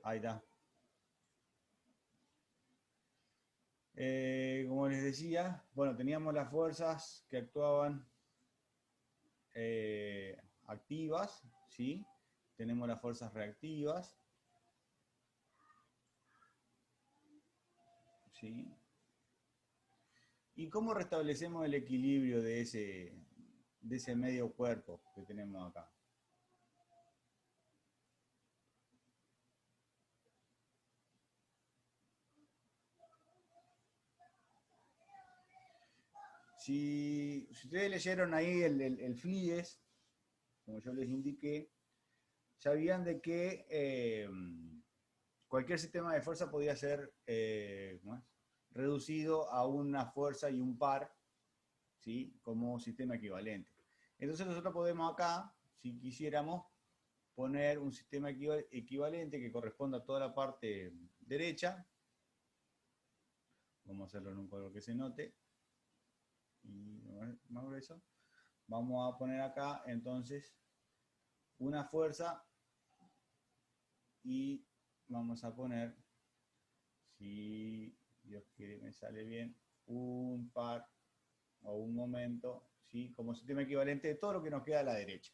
Ahí está. Como les decía, bueno, teníamos las fuerzas que actuaban activas, ¿sí? Tenemos las fuerzas reactivas, ¿sí? ¿Y cómo restablecemos el equilibrio de ese medio cuerpo que tenemos acá? Si ustedes leyeron ahí el FLIES, como yo les indiqué, sabían de que cualquier sistema de fuerza podía ser reducido a una fuerza y un par, ¿sí? Como sistema equivalente. Entonces nosotros podemos acá, si quisiéramos, poner un sistema equivalente que corresponda a toda la parte derecha. Vamos a hacerlo en un color que se note. Y más grueso. Vamos a poner acá entonces una fuerza y vamos a poner, si Dios quiere me sale bien, un par o un momento, ¿sí? Como sistema equivalente de todo lo que nos queda a la derecha.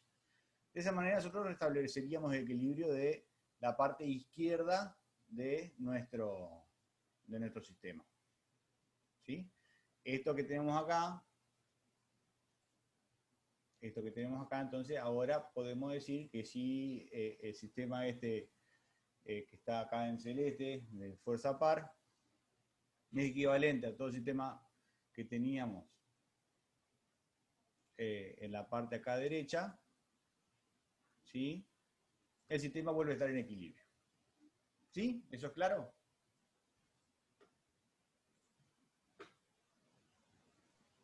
De esa manera nosotros restableceríamos el equilibrio de la parte izquierda de nuestro sistema, ¿sí? Esto que tenemos acá, entonces ahora podemos decir que si el sistema este que está acá en celeste, de fuerza par, es equivalente a todo el sistema que teníamos en la parte acá derecha, ¿sí? El sistema vuelve a estar en equilibrio. ¿Sí? ¿Eso es claro?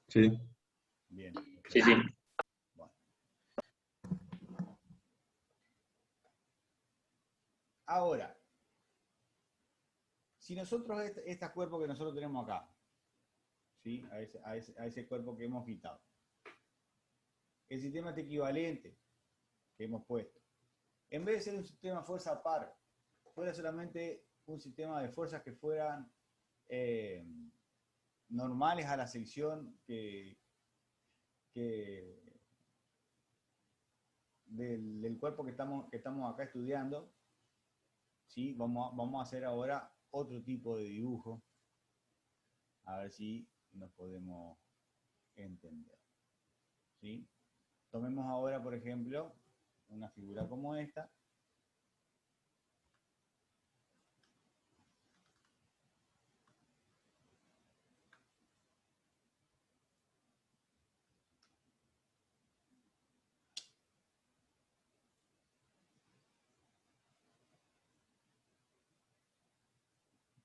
Sí. Bien. Sí, sí. Bueno. Ahora, si nosotros, este cuerpo que nosotros tenemos acá, ¿sí? A ese cuerpo que hemos quitado, el sistema este equivalente que hemos puesto, en vez de ser un sistema fuerza par, fuera solamente un sistema de fuerzas que fueran normales a la sección del cuerpo que estamos acá estudiando, ¿sí? Vamos a hacer ahora otro tipo de dibujo, a ver si nos podemos entender, ¿sí? Tomemos ahora, por ejemplo, una figura como esta.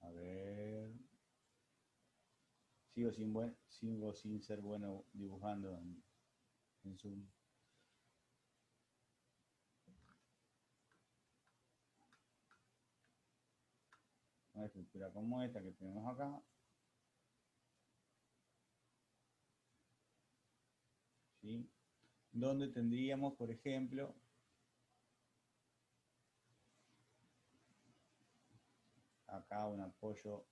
A ver. Sigo sin ser bueno dibujando en Zoom. Una estructura como esta que tenemos acá. ¿Sí? Donde tendríamos, por ejemplo, acá un apoyo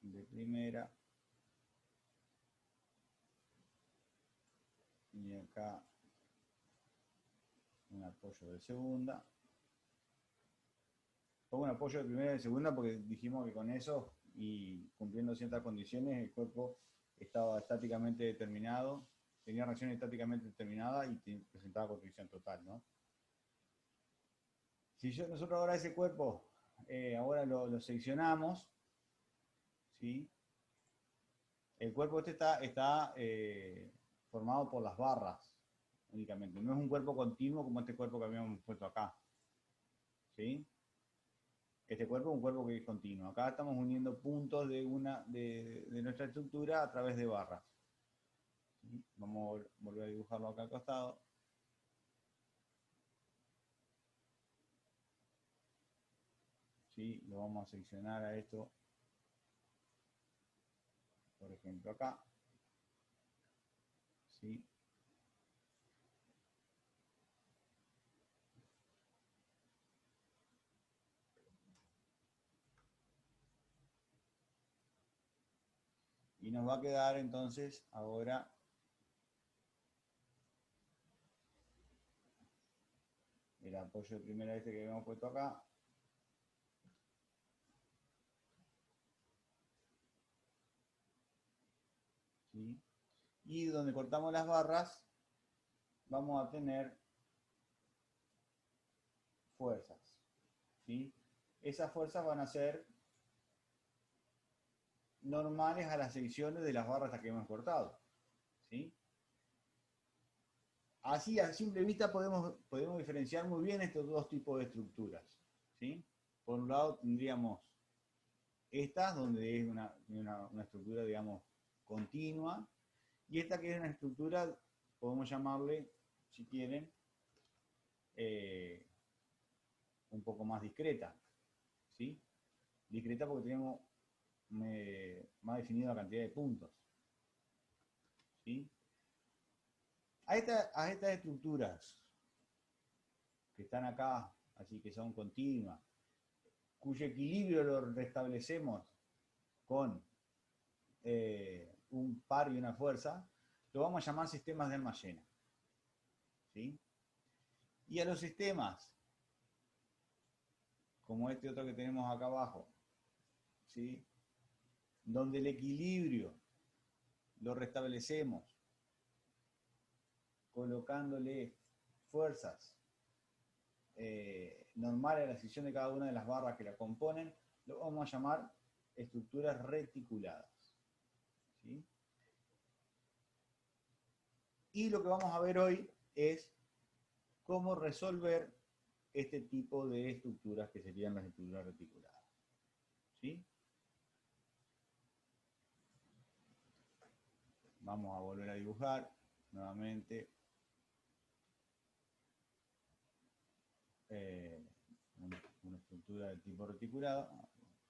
de primera y acá un apoyo de segunda. Pongo un apoyo de primera y de segunda porque dijimos que con eso y cumpliendo ciertas condiciones el cuerpo estaba estáticamente determinado, tenía reacción estáticamente determinada y presentaba contracción total, ¿no? Si nosotros ahora ese cuerpo, ahora lo seccionamos, ¿sí? El cuerpo este está formado por las barras únicamente. No es un cuerpo continuo como este cuerpo que habíamos puesto acá, ¿sí? Este cuerpo es un cuerpo que es continuo. Acá estamos uniendo puntos de nuestra estructura a través de barras. ¿Sí? Vamos a volver a dibujarlo acá al costado. ¿Sí? Lo vamos a seccionar a esto, por ejemplo, acá. ¿Sí? Y nos va a quedar entonces ahora el apoyo de primera este que habíamos puesto acá. ¿Sí? Y donde cortamos las barras, vamos a tener fuerzas. ¿Sí? Esas fuerzas van a ser normales a las secciones de las barras que hemos cortado. ¿Sí? Así, a simple vista, podemos diferenciar muy bien estos dos tipos de estructuras. ¿Sí? Por un lado tendríamos estas, donde es una estructura, digamos, continua, y esta que es una estructura, podemos llamarle, si quieren, un poco más discreta. ¿Sí? Discreta porque tenemos más definido la cantidad de puntos. ¿Sí? A estas estructuras que están acá, así que son continuas, cuyo equilibrio lo restablecemos con un par y una fuerza, lo vamos a llamar sistemas de Alma-Llena. ¿Sí? Y a los sistemas, como este otro que tenemos acá abajo, ¿sí? Donde el equilibrio lo restablecemos colocándole fuerzas normales a la sección de cada una de las barras que la componen, lo vamos a llamar estructuras reticuladas. ¿Sí? Y lo que vamos a ver hoy es cómo resolver este tipo de estructuras que serían las estructuras reticuladas. ¿Sí? Vamos a volver a dibujar nuevamente una estructura de tipo reticulado.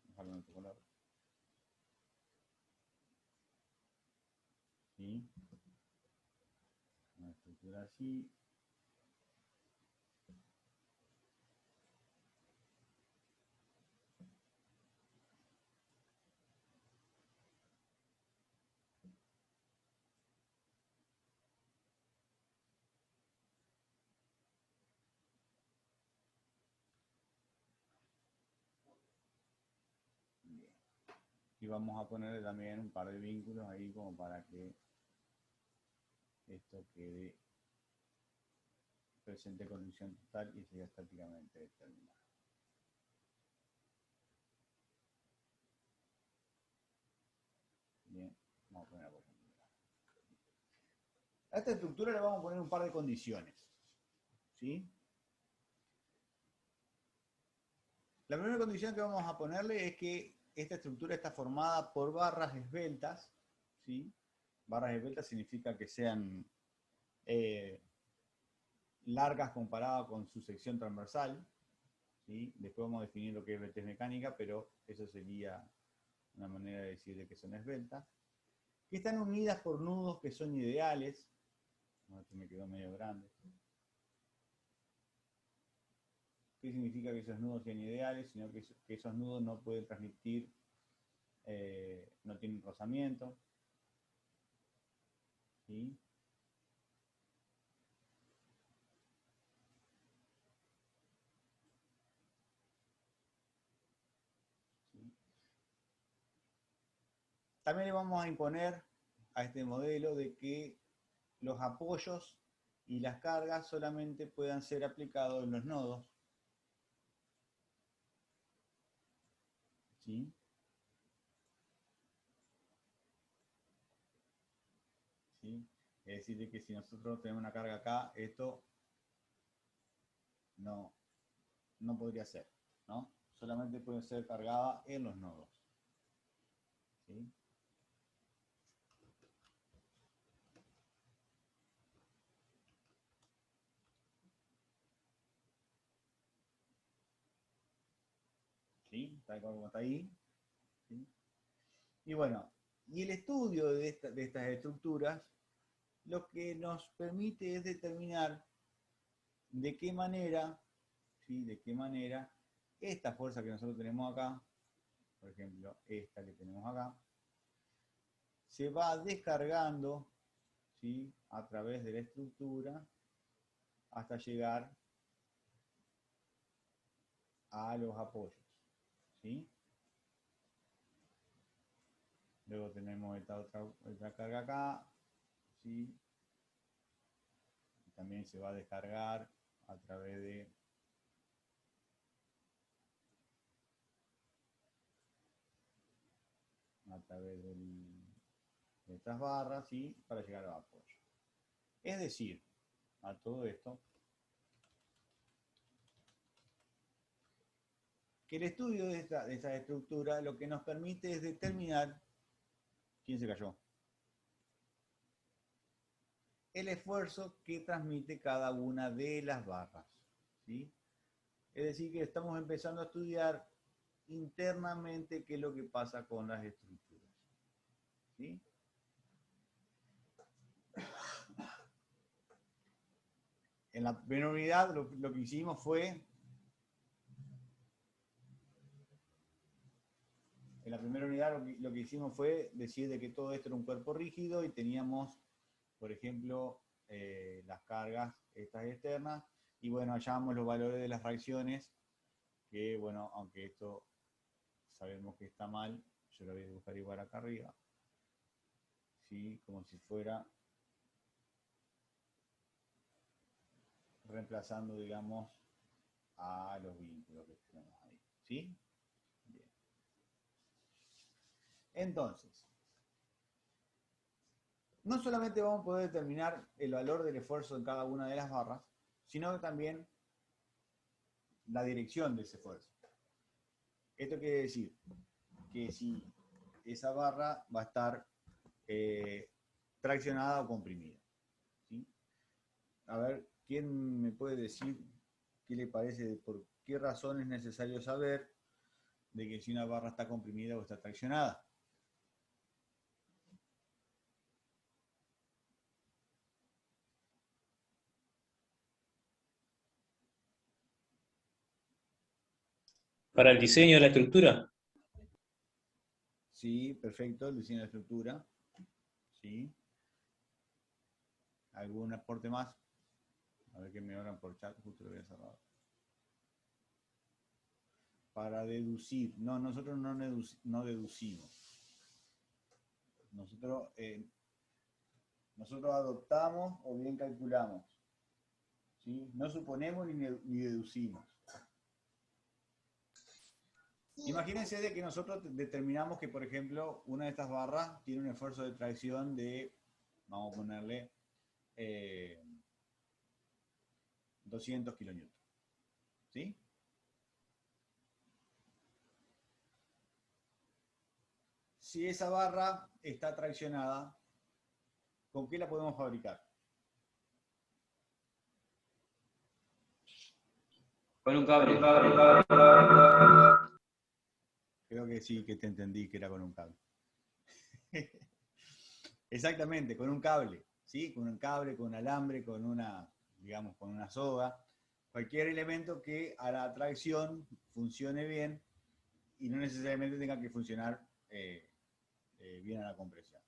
Dejarlo en otro color. ¿Sí? Una estructura así. Bien. Y vamos a ponerle también un par de vínculos ahí como para que esto quede presente condición total y sea estáticamente determinado. Bien, vamos a poner por ejemplo. A esta estructura le vamos a poner un par de condiciones. ¿Sí? La primera condición que vamos a ponerle es que esta estructura está formada por barras esbeltas. ¿Sí? Barras esbeltas significa que sean largas comparadas con su sección transversal. ¿Sí? Después vamos a definir lo que es esbeltez mecánica, pero eso sería una manera de decir de que son esbeltas. Que están unidas por nudos que son ideales. Este me quedó medio grande. ¿Qué significa que esos nudos sean ideales? Sino que esos nudos no pueden transmitir, no tienen rozamiento. ¿Sí? ¿Sí? También le vamos a imponer a este modelo de que los apoyos y las cargas solamente puedan ser aplicados en los nodos. ¿Sí? ¿Sí? Es decir, que si nosotros tenemos una carga acá, esto no podría ser, ¿no? Solamente puede ser cargada en los nodos. ¿Sí? ¿Sí? Tal como está ahí. ¿Sí? Y bueno, y el estudio de estas estructuras lo que nos permite es determinar de qué manera, ¿sí? De qué manera esta fuerza que nosotros tenemos acá, por ejemplo, esta que tenemos acá, se va descargando, ¿sí?, a través de la estructura hasta llegar a los apoyos, ¿sí? Luego tenemos esta otra carga acá, ¿sí? También se va a descargar a través de de estas barras, ¿sí?, para llegar al apoyo. Es decir, a todo esto, que el estudio de esta estructura lo que nos permite es determinar, ¿quién se cayó?, el esfuerzo que transmite cada una de las barras, ¿sí? Es decir, que estamos empezando a estudiar internamente qué es lo que pasa con las estructuras, ¿sí? En la primera unidad lo que hicimos fue, decir de que todo esto era un cuerpo rígido y teníamos, por ejemplo, las cargas estas externas, y bueno, hallamos los valores de las fracciones, que bueno, aunque esto sabemos que está mal, yo lo voy a dibujar igual acá arriba, ¿sí?, como si fuera reemplazando, digamos, a los vínculos que tenemos ahí, ¿sí? Bien. Entonces, no solamente vamos a poder determinar el valor del esfuerzo en cada una de las barras, sino que también la dirección de ese esfuerzo. Esto quiere decir que si esa barra va a estar traccionada o comprimida, ¿sí? A ver, ¿quién me puede decir qué le parece, por qué razón es necesario saber de que si una barra está comprimida o está traccionada? Para el diseño de la estructura. Sí, perfecto, el diseño de la estructura. ¿Sí? ¿Algún aporte más? A ver que me hablan por chat, justo lo voy a cerrar. Para deducir. No, nosotros no deducimos. Nosotros adoptamos o bien calculamos, ¿sí? No suponemos ni deducimos. Imagínense de que nosotros determinamos que, por ejemplo, una de estas barras tiene un esfuerzo de tracción de, vamos a ponerle, 200 kilonewtons, ¿sí? Si esa barra está traccionada, ¿con qué la podemos fabricar? Con un cable. Creo que sí, que te entendí que era con un cable. Exactamente, con un cable, ¿sí? Con un cable, con un alambre, con una, digamos, con una soga. Cualquier elemento que a la tracción funcione bien y no necesariamente tenga que funcionar bien a la compresión.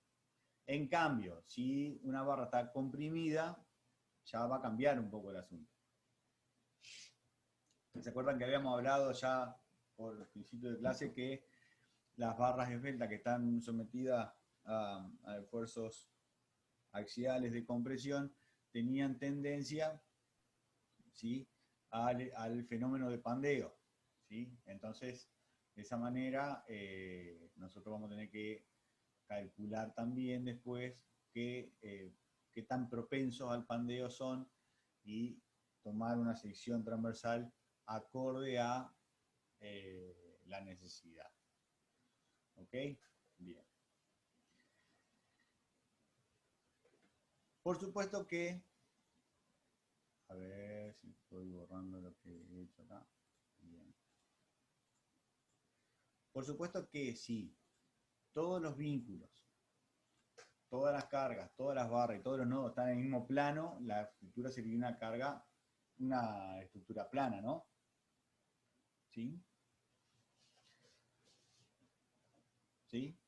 En cambio, si una barra está comprimida, ya va a cambiar un poco el asunto. ¿Se acuerdan que habíamos hablado ya por el principio de clase que las barras esbeltas que están sometidas a esfuerzos axiales de compresión tenían tendencia, ¿sí?, al fenómeno de pandeo, ¿sí? Entonces, de esa manera, nosotros vamos a tener que calcular también después qué tan propensos al pandeo son y tomar una sección transversal acorde a la necesidad. ¿Ok? Bien. Por supuesto que, a ver si estoy borrando lo que he hecho acá. Bien. Por supuesto que si todos los vínculos, todas las cargas, todas las barras y todos los nodos están en el mismo plano, la estructura sería una estructura plana, ¿no? ¿Sí? ¿Sí?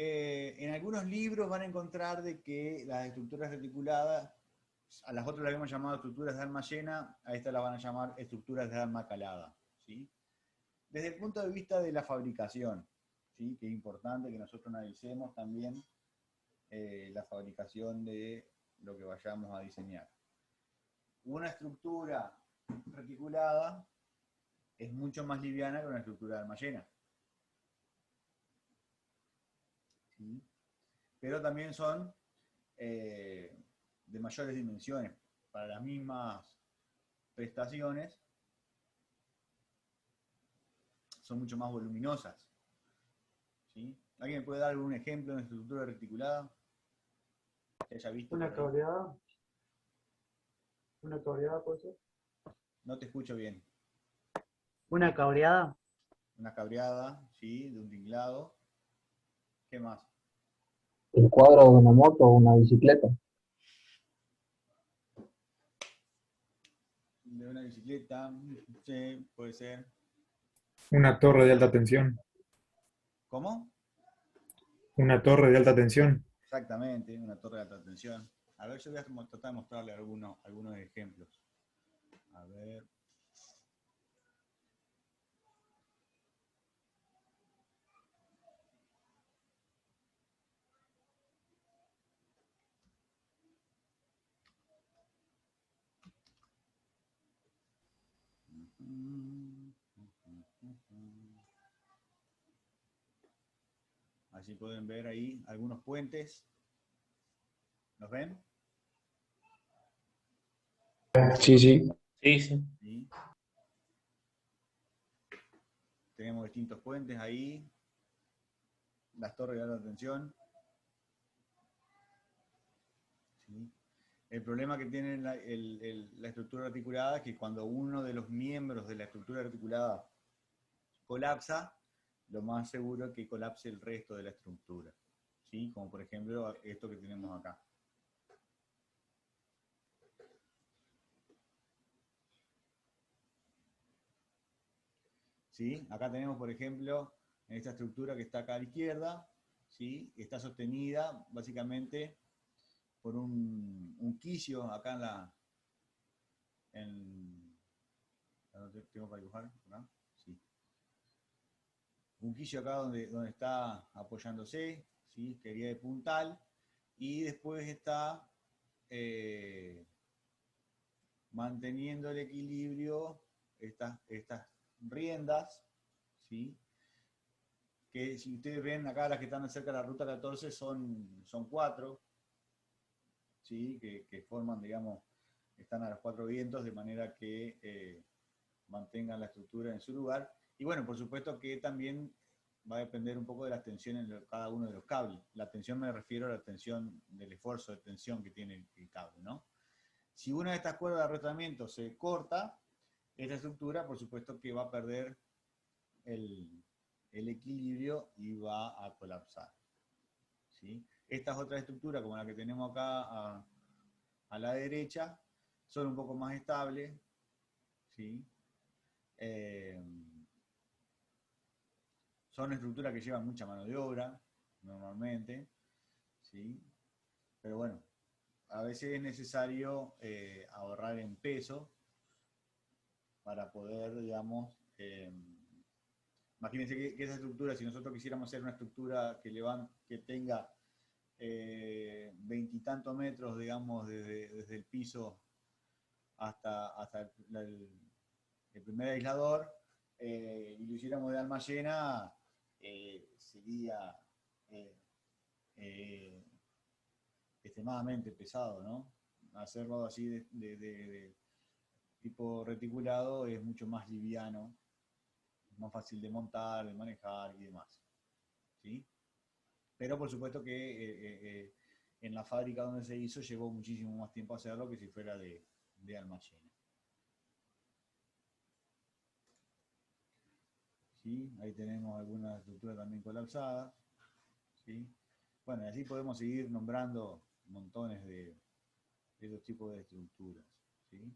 En algunos libros van a encontrar de que las estructuras reticuladas, a las otras las habíamos llamado estructuras de alma llena, a estas las van a llamar estructuras de alma calada, ¿sí? Desde el punto de vista de la fabricación, ¿sí? Que es importante que nosotros analicemos también la fabricación de lo que vayamos a diseñar. Una estructura reticulada es mucho más liviana que una estructura de alma llena, ¿sí? Pero también son de mayores dimensiones. Para las mismas prestaciones son mucho más voluminosas, ¿sí? ¿Alguien me puede dar algún ejemplo de una estructura reticulada que haya visto por ahí? Una cabreada puede ser. No te escucho bien. Una cabreada. Una cabreada, ¿sí? De un tinglado. ¿Qué más? El cuadro de una moto o una bicicleta. De una bicicleta, sí, puede ser. Una torre de alta tensión. ¿Cómo? Una torre de alta tensión. Exactamente, una torre de alta tensión. A ver, yo voy a tratar de mostrarle algunos ejemplos. A ver. Así pueden ver ahí algunos puentes. ¿Los ven? Sí, sí. Sí, sí. ¿Sí? Tenemos distintos puentes ahí. Las torres de alta tensión. ¿Sí? El problema que tiene la estructura articulada es que cuando uno de los miembros de la estructura articulada colapsa, lo más seguro es que colapse el resto de la estructura, ¿sí? Como por ejemplo esto que tenemos acá. ¿Sí? Acá tenemos, por ejemplo, en esta estructura que está acá a la izquierda, ¿sí? Está sostenida básicamente por un quicio acá ¿tengo para dibujar? ¿No? Sí. Un quicio acá donde está apoyándose, ¿sí? Que iría de puntal, y después está manteniendo el equilibrio estas riendas, ¿sí? Que si ustedes ven acá las que están cerca de la ruta 14 son 4, ¿sí? Que forman, digamos, están a los 4 vientos de manera que mantengan la estructura en su lugar. Y bueno, por supuesto que también va a depender un poco de las tensiones de cada uno de los cables. La tensión me refiero a la tensión del esfuerzo de tensión que tiene el cable, ¿no? Si una de estas cuerdas de arrastramiento se corta, esta estructura, por supuesto que va a perder el equilibrio y va a colapsar, ¿sí? Estas otras estructuras, como la que tenemos acá a la derecha, son un poco más estables, ¿sí? Son estructuras que llevan mucha mano de obra, normalmente, ¿sí? Pero bueno, a veces es necesario ahorrar en peso para poder, digamos, imagínense que esa estructura, si nosotros quisiéramos hacer una estructura que tenga 20 y tantos metros, digamos, desde el piso hasta el primer aislador, y lo hiciéramos de alma llena, sería extremadamente pesado, ¿no? Hacerlo así de tipo reticulado es mucho más liviano, más fácil de montar, de manejar y demás, ¿sí? Pero por supuesto que en la fábrica donde se hizo llevó muchísimo más tiempo hacerlo que si fuera de alma llena. ¿Sí? Ahí tenemos algunas estructuras también colapsadas, ¿sí? Bueno, y así podemos seguir nombrando montones de esos tipos de estructuras, ¿sí?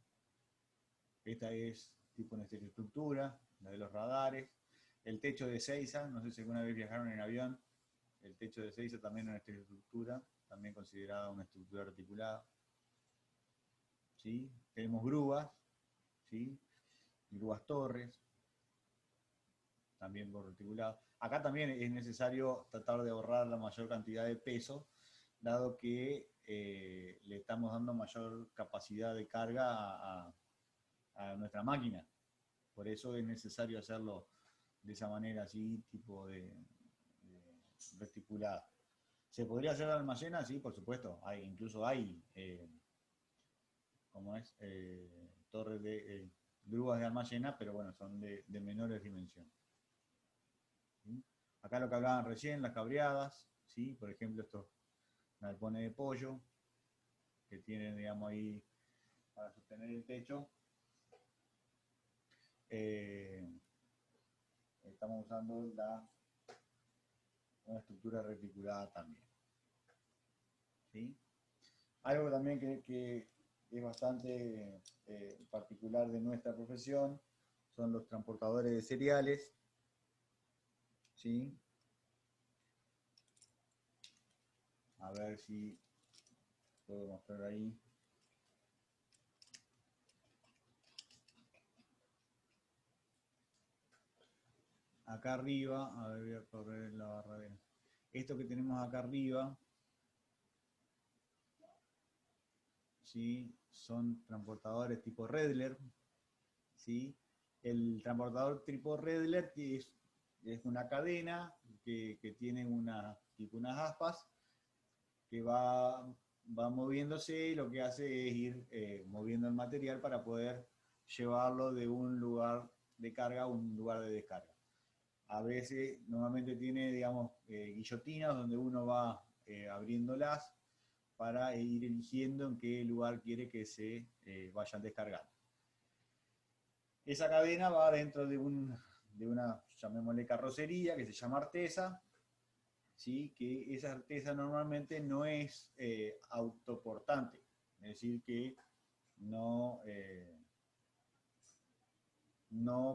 Esta es tipo una estructura, la de los radares. El techo de Ezeiza, no sé si alguna vez viajaron en avión, el techo de Ezeiza también es una estructura, también considerada una estructura reticulada. ¿Sí? Tenemos grúas, ¿sí? Grúas torres, también por reticulado. Acá también es necesario tratar de ahorrar la mayor cantidad de peso, dado que le estamos dando mayor capacidad de carga a nuestra máquina. Por eso es necesario hacerlo de esa manera, así, tipo de reticulada. ¿Se podría hacer almacena? Sí, por supuesto. Incluso hay, ¿cómo es? Torres de grúas de almacena, pero bueno, son de menores dimensiones. ¿Sí? Acá lo que hablaban recién, las cabreadas, ¿sí? Por ejemplo, estos galpones de pollo, que tienen, digamos, ahí para sostener el techo. Estamos usando una estructura reticulada también. ¿Sí? Algo también que es bastante particular de nuestra profesión son los transportadores de cereales. ¿Sí? A ver si puedo mostrar ahí. Acá arriba, a ver, voy a correr la barra de... Esto que tenemos acá arriba, ¿sí? Son transportadores tipo Redler, ¿sí? El transportador tipo Redler es una cadena que tiene tipo unas aspas que va moviéndose y lo que hace es ir moviendo el material para poder llevarlo de un lugar de carga a un lugar de descarga. A veces, normalmente tiene, digamos, guillotinas donde uno va abriéndolas para ir eligiendo en qué lugar quiere que se vayan descargando. Esa cadena va dentro de una, llamémosle carrocería, que se llama artesa, ¿sí? Que esa artesa normalmente no es autoportante, es decir, que no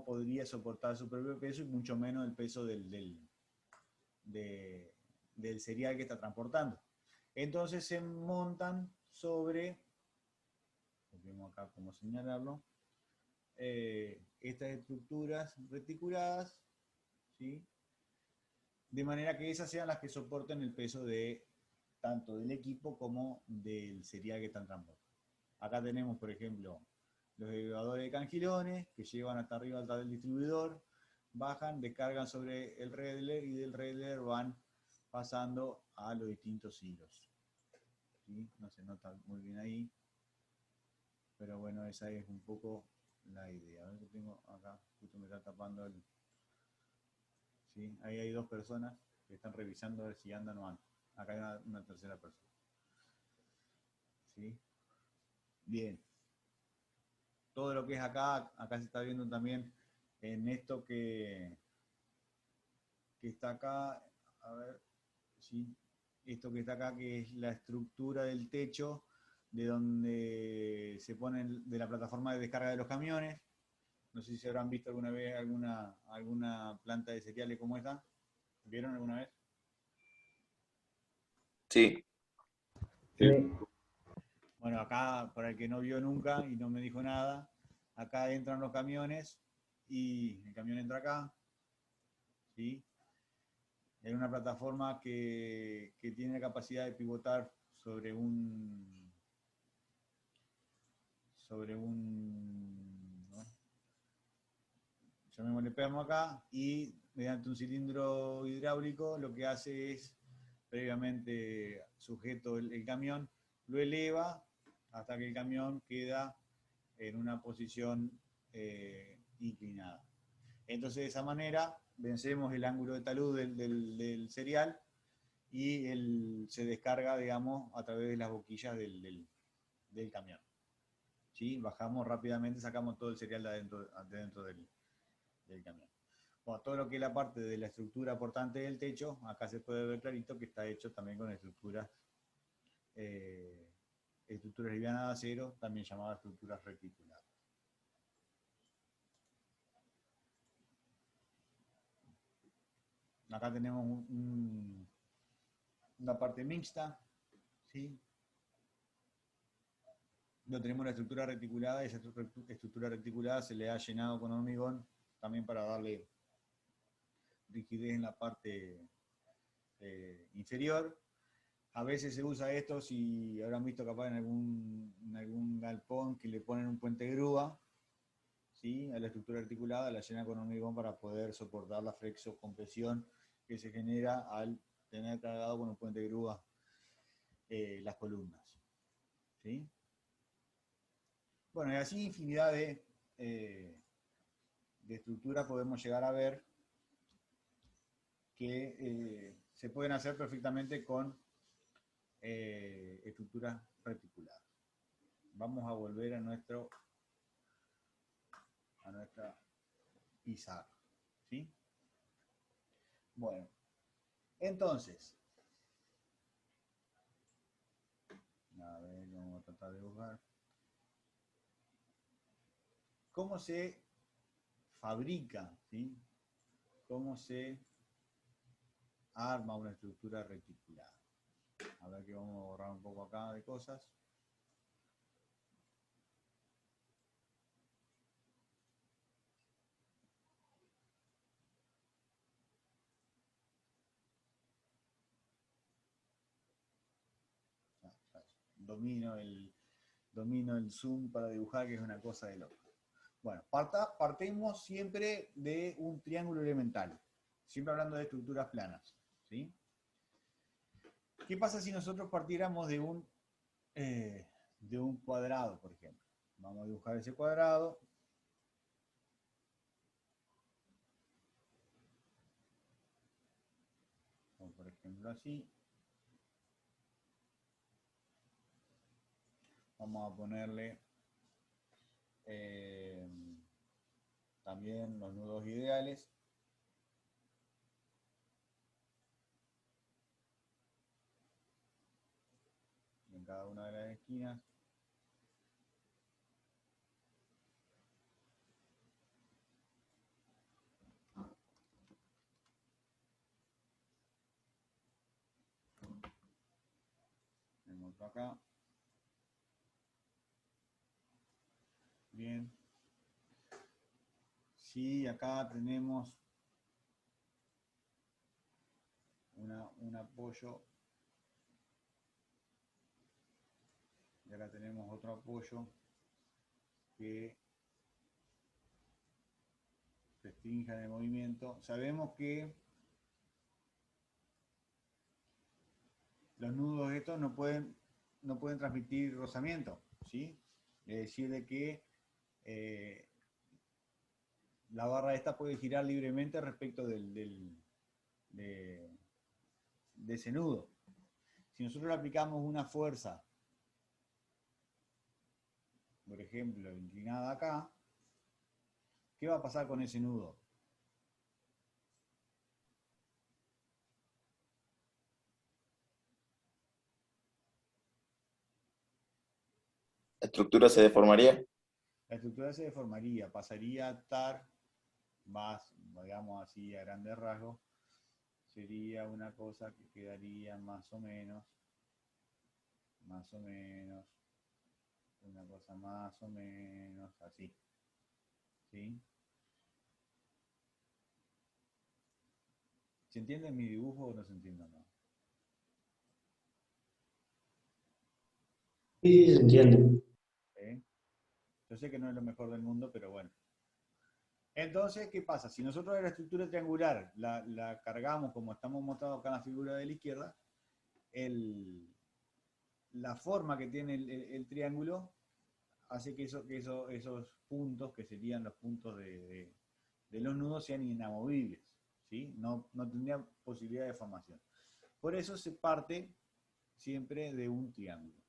podría soportar su propio peso y mucho menos el peso del cereal que está transportando. Entonces se montan sobre, vemos acá cómo señalarlo, estas estructuras reticuladas, ¿sí? De manera que esas sean las que soporten el peso de tanto del equipo como del cereal que están transportando. Acá tenemos, por ejemplo, los elevadores de cangilones que llevan hasta arriba hasta el distribuidor, bajan, descargan sobre el redler y del redler van pasando a los distintos hilos. ¿Sí? No se nota muy bien ahí, pero bueno, esa es un poco la idea. A ver qué tengo acá, justo me está tapando el... ¿Sí? Ahí hay dos personas que están revisando a ver si andan o andan. Acá hay una tercera persona. ¿Sí? Bien. Todo lo que es acá se está viendo también en esto que está acá, a ver, ¿sí? Esto que está acá, que es la estructura del techo, de donde se ponen de la plataforma de descarga de los camiones. No sé si habrán visto alguna vez alguna planta de cereales como esta. ¿Vieron alguna vez? Sí. Sí. Bueno, acá, para el que no vio nunca y no me dijo nada, acá entran los camiones y el camión entra acá, ¿sí? Es una plataforma que tiene la capacidad de pivotar sobre un ¿no? Llamémosle perno acá, y mediante un cilindro hidráulico lo que hace es, previamente sujeto el camión, lo eleva hasta que el camión queda en una posición inclinada. Entonces de esa manera vencemos el ángulo de talud del cereal y se descarga, digamos, a través de las boquillas del camión. ¿Sí? Bajamos rápidamente, sacamos todo el cereal de adentro del camión. Bueno, todo lo que es la parte de la estructura portante del techo, acá se puede ver clarito que está hecho también con estructuras livianas de acero, también llamadas estructuras reticuladas. Acá tenemos una parte mixta, ¿sí? No tenemos la estructura reticulada y esa estructura reticulada se le ha llenado con hormigón también para darle rigidez en la parte inferior. A veces se usa esto, si habrán visto capaz en algún galpón que le ponen un puente grúa, ¿sí? A la estructura articulada, la llena con hormigón para poder soportar la flexocompresión que se genera al tener cargado con un puente grúa las columnas, ¿sí? Bueno, y así infinidad de estructuras podemos llegar a ver que se pueden hacer perfectamente con estructuras reticuladas. Vamos a volver a nuestra pizarra, ¿sí? Bueno, entonces, a ver, vamos a tratar de buscar. ¿Cómo se fabrica, ¿sí? ¿Cómo se arma una estructura reticulada? A ver que vamos a borrar un poco acá de cosas. Domino el zoom para dibujar, que es una cosa de loco. Bueno, partimos siempre de un triángulo elemental, siempre hablando de estructuras planas, ¿sí? ¿Qué pasa si nosotros partiéramos de un cuadrado, por ejemplo? Vamos a dibujar ese cuadrado. O por ejemplo así. Vamos a ponerle también los nudos ideales. En cada una de las esquinas. Tenemos otro acá. Bien. Sí, acá tenemos un apoyo. Y acá tenemos otro apoyo que restringe el movimiento. Sabemos que los nudos estos no pueden transmitir rozamiento, ¿sí? Es decir, de que la barra esta puede girar libremente respecto de ese nudo. Si nosotros le aplicamos una fuerza, por ejemplo, inclinada acá, ¿qué va a pasar con ese nudo? La estructura se deformaría. La estructura se deformaría, pasaría a estar más, digamos así, a grandes rasgos, sería una cosa que quedaría más o menos, una cosa más o menos así, ¿sí? ¿Se entiende mi dibujo o no se entiende? No? Sí, se entiende. ¿Sí? Yo sé que no es lo mejor del mundo, pero bueno. Entonces, ¿qué pasa? Si nosotros de la estructura triangular la cargamos como estamos mostrados acá en la figura de la izquierda, la forma que tiene el triángulo hace que esos puntos, que serían los puntos de los nudos, sean inamovibles, ¿sí? No tendría posibilidad de formación. Por eso se parte siempre de un triángulo,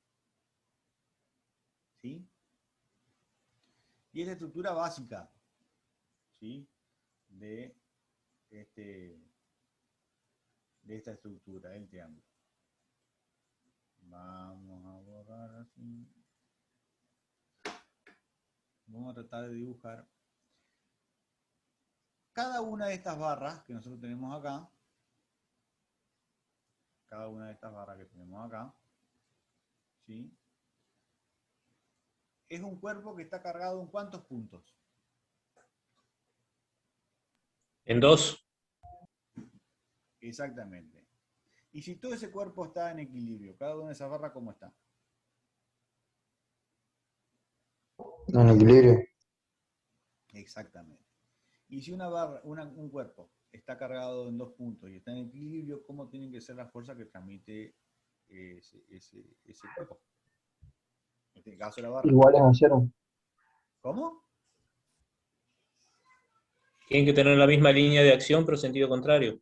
¿sí? Y es la estructura básica, ¿sí? de esta estructura, del triángulo. Vamos a borrar así. Vamos a tratar de dibujar cada una de estas barras que nosotros tenemos acá. cada una de estas barras que tenemos acá, ¿sí? Es un cuerpo que está cargado en ¿cuántos puntos? En 2. Exactamente. Y si todo ese cuerpo está en equilibrio, cada una de esas barras, ¿cómo está? En equilibrio. Exactamente. Y si una barra, un cuerpo está cargado en 2 puntos y está en equilibrio, ¿cómo tienen que ser las fuerzas que transmite ese cuerpo? En este caso la barra. Iguales a cero. ¿Cómo? Tienen que tener la misma línea de acción, pero sentido contrario.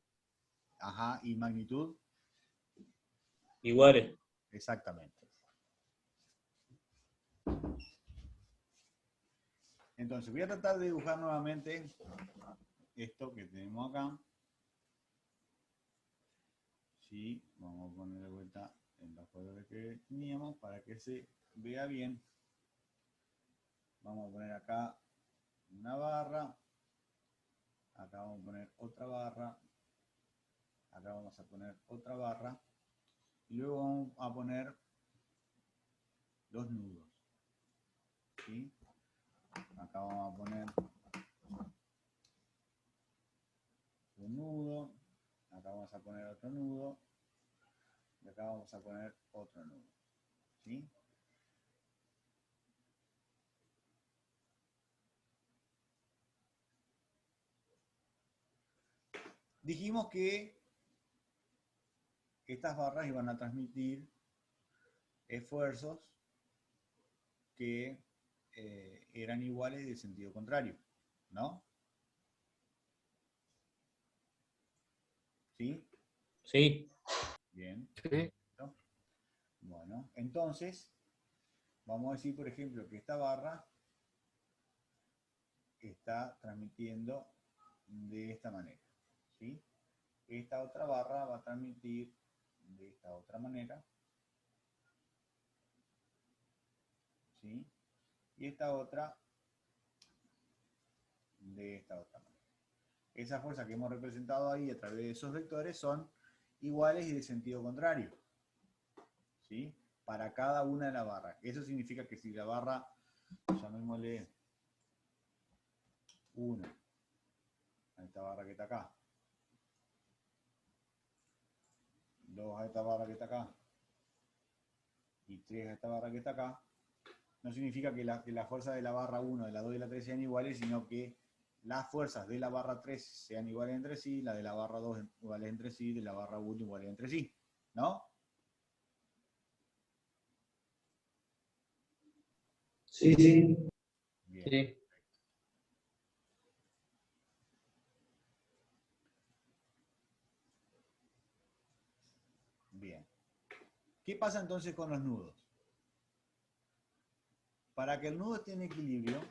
Ajá, y magnitud. Iguales. Exactamente. Entonces, voy a tratar de dibujar nuevamente esto que tenemos acá. Sí, vamos a poner de vuelta en los colores que teníamos para que se vea bien. Vamos a poner acá una barra. Acá vamos a poner otra barra. Acá vamos a poner otra barra. Y luego vamos a poner los nudos. ¿Sí? Acá vamos a poner un nudo. Acá vamos a poner otro nudo. Y acá vamos a poner otro nudo. ¿Sí? Dijimos que estas barras iban a transmitir esfuerzos que eran iguales de sentido contrario, ¿no? ¿Sí? ¿Sí? Bien. Sí. Bueno, entonces, vamos a decir, por ejemplo, que esta barra está transmitiendo de esta manera, ¿sí? Esta otra barra va a transmitir de esta otra manera, ¿sí? Y esta otra de esta otra manera. Esas fuerzas que hemos representado ahí a través de esos vectores son iguales y de sentido contrario, ¿sí? Para cada una de las barras. Eso significa que si la barra, llamémosle 1, a esta barra que está acá, 2 a esta barra que está acá, y 3 a esta barra que está acá, no significa que la fuerza de la barra 1, de la 2 y la 3 sean iguales, sino que las fuerzas de la barra 3 sean iguales entre sí, la de la barra 2 iguales entre sí, de la barra 1 iguales entre sí, ¿no? Sí, sí. Bien. Sí. Bien. ¿Qué pasa entonces con los nudos? Para que el nudo esté en equilibrio,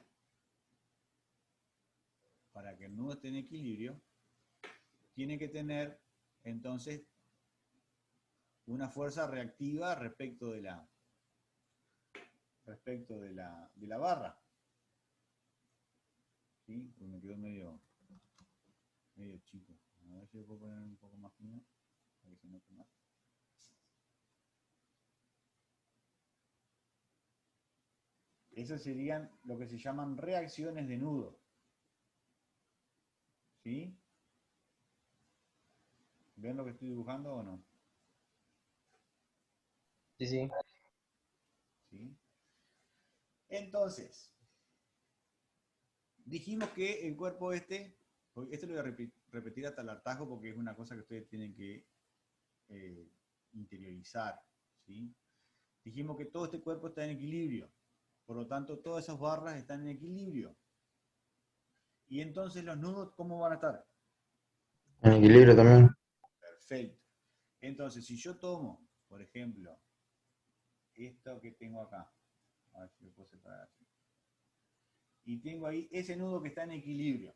tiene que tener entonces una fuerza reactiva respecto de la barra. ¿Sí? Pues me quedó medio chico. A ver si lo puedo poner un poco más fino, para que se note más. Esas serían lo que se llaman reacciones de nudo. ¿Sí? ¿Ven lo que estoy dibujando o no? Sí, sí. ¿Sí? Entonces, dijimos que el cuerpo este lo voy a repetir hasta el hartazgo porque es una cosa que ustedes tienen que interiorizar, ¿sí? Dijimos que todo este cuerpo está en equilibrio, por lo tanto todas esas barras están en equilibrio. Y entonces los nudos, ¿cómo van a estar? En equilibrio también. Perfecto. Entonces, si yo tomo, por ejemplo, esto que tengo acá, a ver si lo puedo separar así, y tengo ahí ese nudo que está en equilibrio,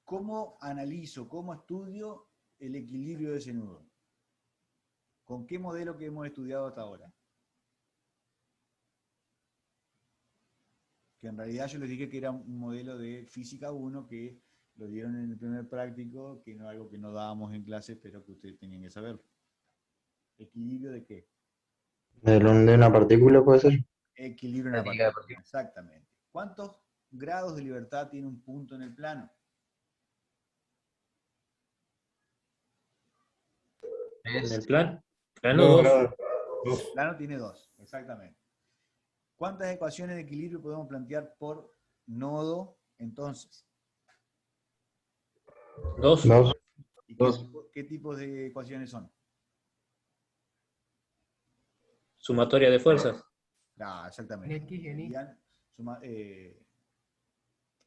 ¿cómo analizo, cómo estudio el equilibrio de ese nudo? ¿Con qué modelo que hemos estudiado hasta ahora? Que en realidad yo les dije que era un modelo de física 1 que Lo dieron en el primer práctico, que no es algo que no dábamos en clase, pero que ustedes tenían que saber. ¿Equilibrio de qué? De una partícula puede ser. Equilibrio en la Estática de partícula, exactamente. ¿Cuántos grados de libertad tiene un punto en el plano? En el plano 2 2. grados. El 2. plano tiene 2, exactamente. ¿Cuántas ecuaciones de equilibrio podemos plantear por nodo entonces? 2. 2. ¿Y Dos. qué tipos de ecuaciones son? Sumatoria de fuerzas. Ah, exactamente. En X y en Y. Serían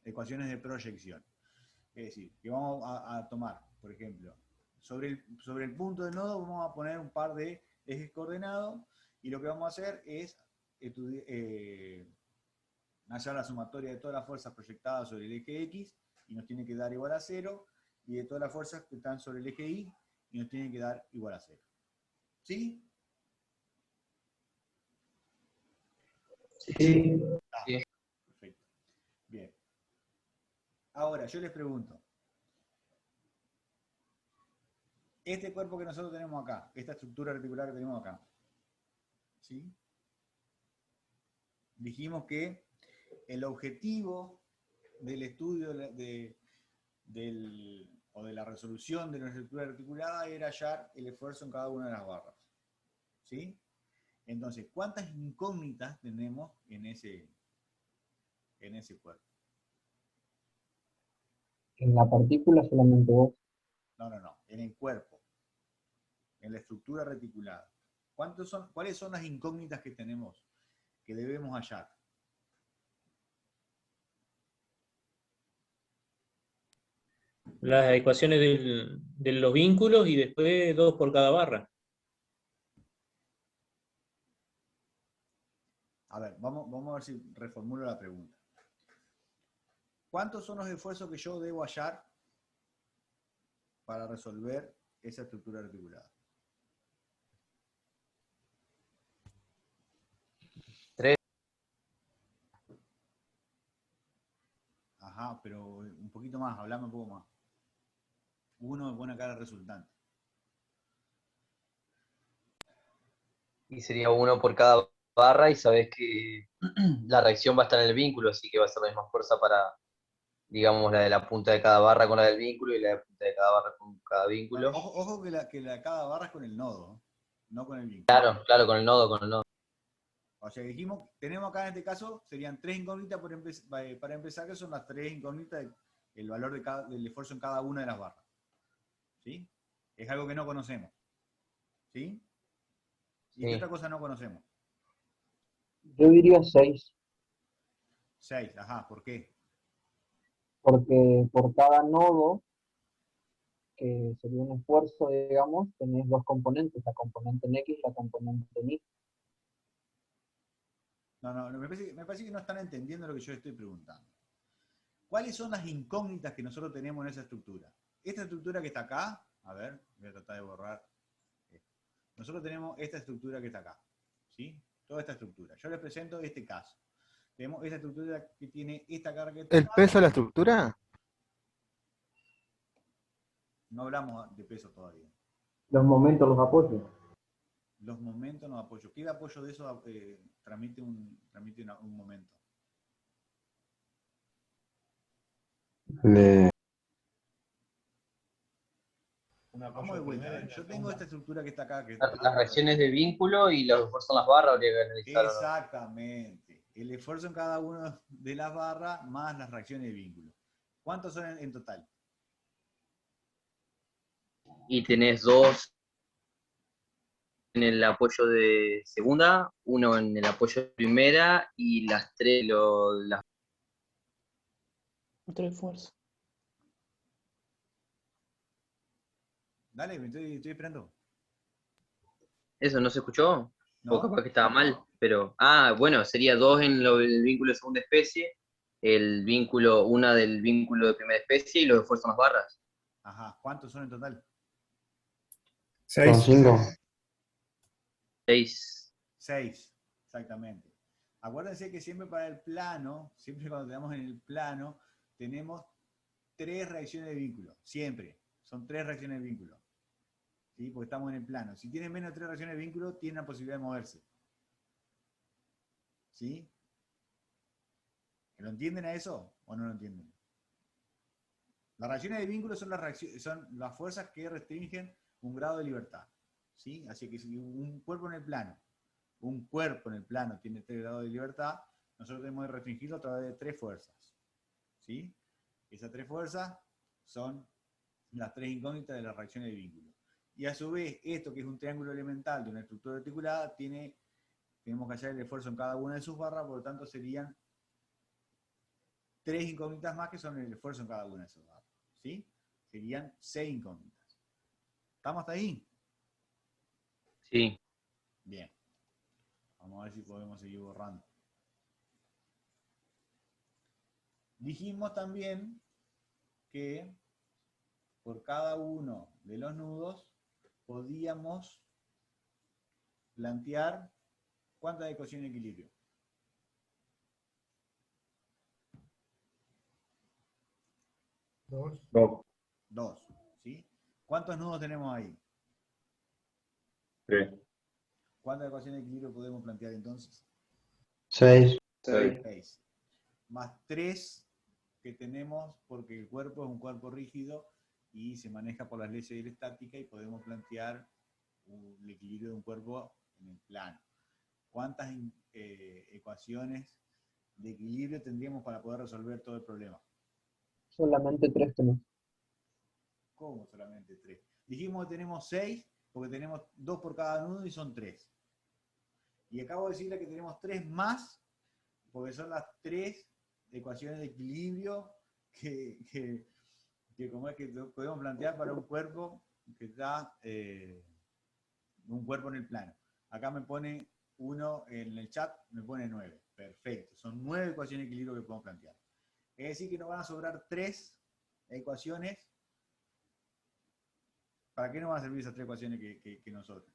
ecuaciones de proyección. Es decir, que vamos a tomar, por ejemplo, sobre el punto del nodo vamos a poner un par de ejes coordenados y lo que vamos a hacer es hallar la sumatoria de todas las fuerzas proyectadas sobre el eje X y nos tiene que dar igual a 0, y de todas las fuerzas que están sobre el eje Y y nos tiene que dar igual a 0. ¿Sí? Sí. Perfecto. Bien. Ahora, yo les pregunto, este cuerpo que nosotros tenemos acá, esta estructura reticular que tenemos acá, ¿sí? Dijimos que el objetivo del estudio o de la resolución de la estructura reticulada era hallar el esfuerzo en cada una de las barras. ¿Sí? Entonces, ¿cuántas incógnitas tenemos en ese cuerpo? En la partícula solamente 2. No, en el cuerpo, en la estructura reticulada. ¿Cuáles son las incógnitas que tenemos, que debemos hallar? Las ecuaciones de los vínculos y después 2 por cada barra. A ver, vamos a ver si reformulo la pregunta. ¿Cuántos son los esfuerzos que yo debo hallar para resolver esa estructura reticulada? 3. Ajá, pero un poquito más, hablame un poco más. Uno me pone acá el resultante. Y sería 1 por cada barra y sabes que la reacción va a estar en el vínculo, así que va a ser la misma fuerza para, digamos, la de la punta de cada barra con la del vínculo y la de la punta de cada barra con cada vínculo. Ojo que cada barra es con el nodo, no con el vínculo. Claro, con el nodo. O sea, dijimos, tenemos acá en este caso, serían 3 incógnitas para empezar, que son las 3 incógnitas del valor del esfuerzo en cada una de las barras. ¿Sí? Es algo que no conocemos. ¿Sí? ¿Y qué Sí. otra cosa no conocemos? Yo diría 6, 6, ajá, ¿por qué? porque por cada nodo, que sería un esfuerzo, digamos, tenés 2 componentes, la componente en X y la componente en Y. No, me parece que no están entendiendo lo que yo estoy preguntando. ¿Cuáles son las incógnitas que nosotros tenemos en esa estructura? Esta estructura que está acá, a ver, voy a tratar de borrar esto. Nosotros tenemos esta estructura que está acá, ¿sí? Toda esta estructura. Yo les presento este caso. Tenemos esta estructura que tiene esta carga que está ¿El acá. peso de la estructura? No hablamos de peso todavía. Los momentos, los apoyos. Los momentos, los apoyos. ¿Qué apoyo de eso transmite un momento? Vamos de vuelta. A ver, yo tengo esta estructura que está acá. Las reacciones de vínculo y los esfuerzos en las barras habría que analizar. Exactamente. El esfuerzo en cada una de las barras más las reacciones de vínculo. ¿Cuántos son en total? Y tenés 2 en el apoyo de segunda, 1 en el apoyo de primera y las 3 las... Otro esfuerzo. Dale, estoy esperando. ¿Eso no se escuchó? O ¿No? capaz que estaba mal, pero... Ah, bueno, sería 2 en el vínculo de segunda especie, el vínculo, una del vínculo de primera especie y los esfuerzos en las barras. Ajá. ¿Cuántos son en total? 6. 5. 6. 6, exactamente. Acuérdense que siempre para el plano, siempre cuando tenemos en el plano, tenemos 3 reacciones de vínculo, siempre. Son 3 reacciones de vínculo. ¿Sí? Porque estamos en el plano. Si tienen menos de 3 reacciones de vínculo, tienen la posibilidad de moverse. ¿Sí? ¿Lo entienden a eso o no lo entienden? Las reacciones de vínculo son las fuerzas que restringen un grado de libertad. ¿Sí? Así que si un cuerpo en el plano tiene 3 grados de libertad, nosotros tenemos que restringirlo a través de 3 fuerzas. ¿Sí? Esas 3 fuerzas son las 3 incógnitas de las reacciones de vínculo. Y a su vez, esto que es un triángulo elemental de una estructura articulada, tenemos que hallar el esfuerzo en cada una de sus barras, por lo tanto serían 3 incógnitas más que son el esfuerzo en cada una de sus barras. ¿Sí? Serían 6 incógnitas. ¿Estamos hasta ahí? Sí. Bien. Vamos a ver si podemos seguir borrando. Dijimos también que por cada uno de los nudos podíamos plantear ¿cuántas ecuaciones de equilibrio? 2. 2. ¿Sí? ¿Cuántos nudos tenemos ahí? 3. ¿Cuántas ecuaciones de equilibrio podemos plantear entonces? 6. 6. Más 3 que tenemos porque el cuerpo es un cuerpo rígido y se maneja por las leyes de la estática y podemos plantear el equilibrio de un cuerpo en el plano. ¿Cuántas ecuaciones de equilibrio tendríamos para poder resolver todo el problema? Solamente 3 tenemos. ¿Cómo solamente 3? Dijimos que tenemos 6 porque tenemos 2 por cada nudo y son 3. Y acabo de decirle que tenemos 3 más porque son las 3 ecuaciones de equilibrio que como es que podemos plantear para un cuerpo que está un cuerpo en el plano. Acá me pone uno en el chat, me pone 9. Perfecto. Son 9 ecuaciones de equilibrio que podemos plantear. Es decir que nos van a sobrar 3 ecuaciones. ¿Para qué nos van a servir esas 3 ecuaciones que nosotros?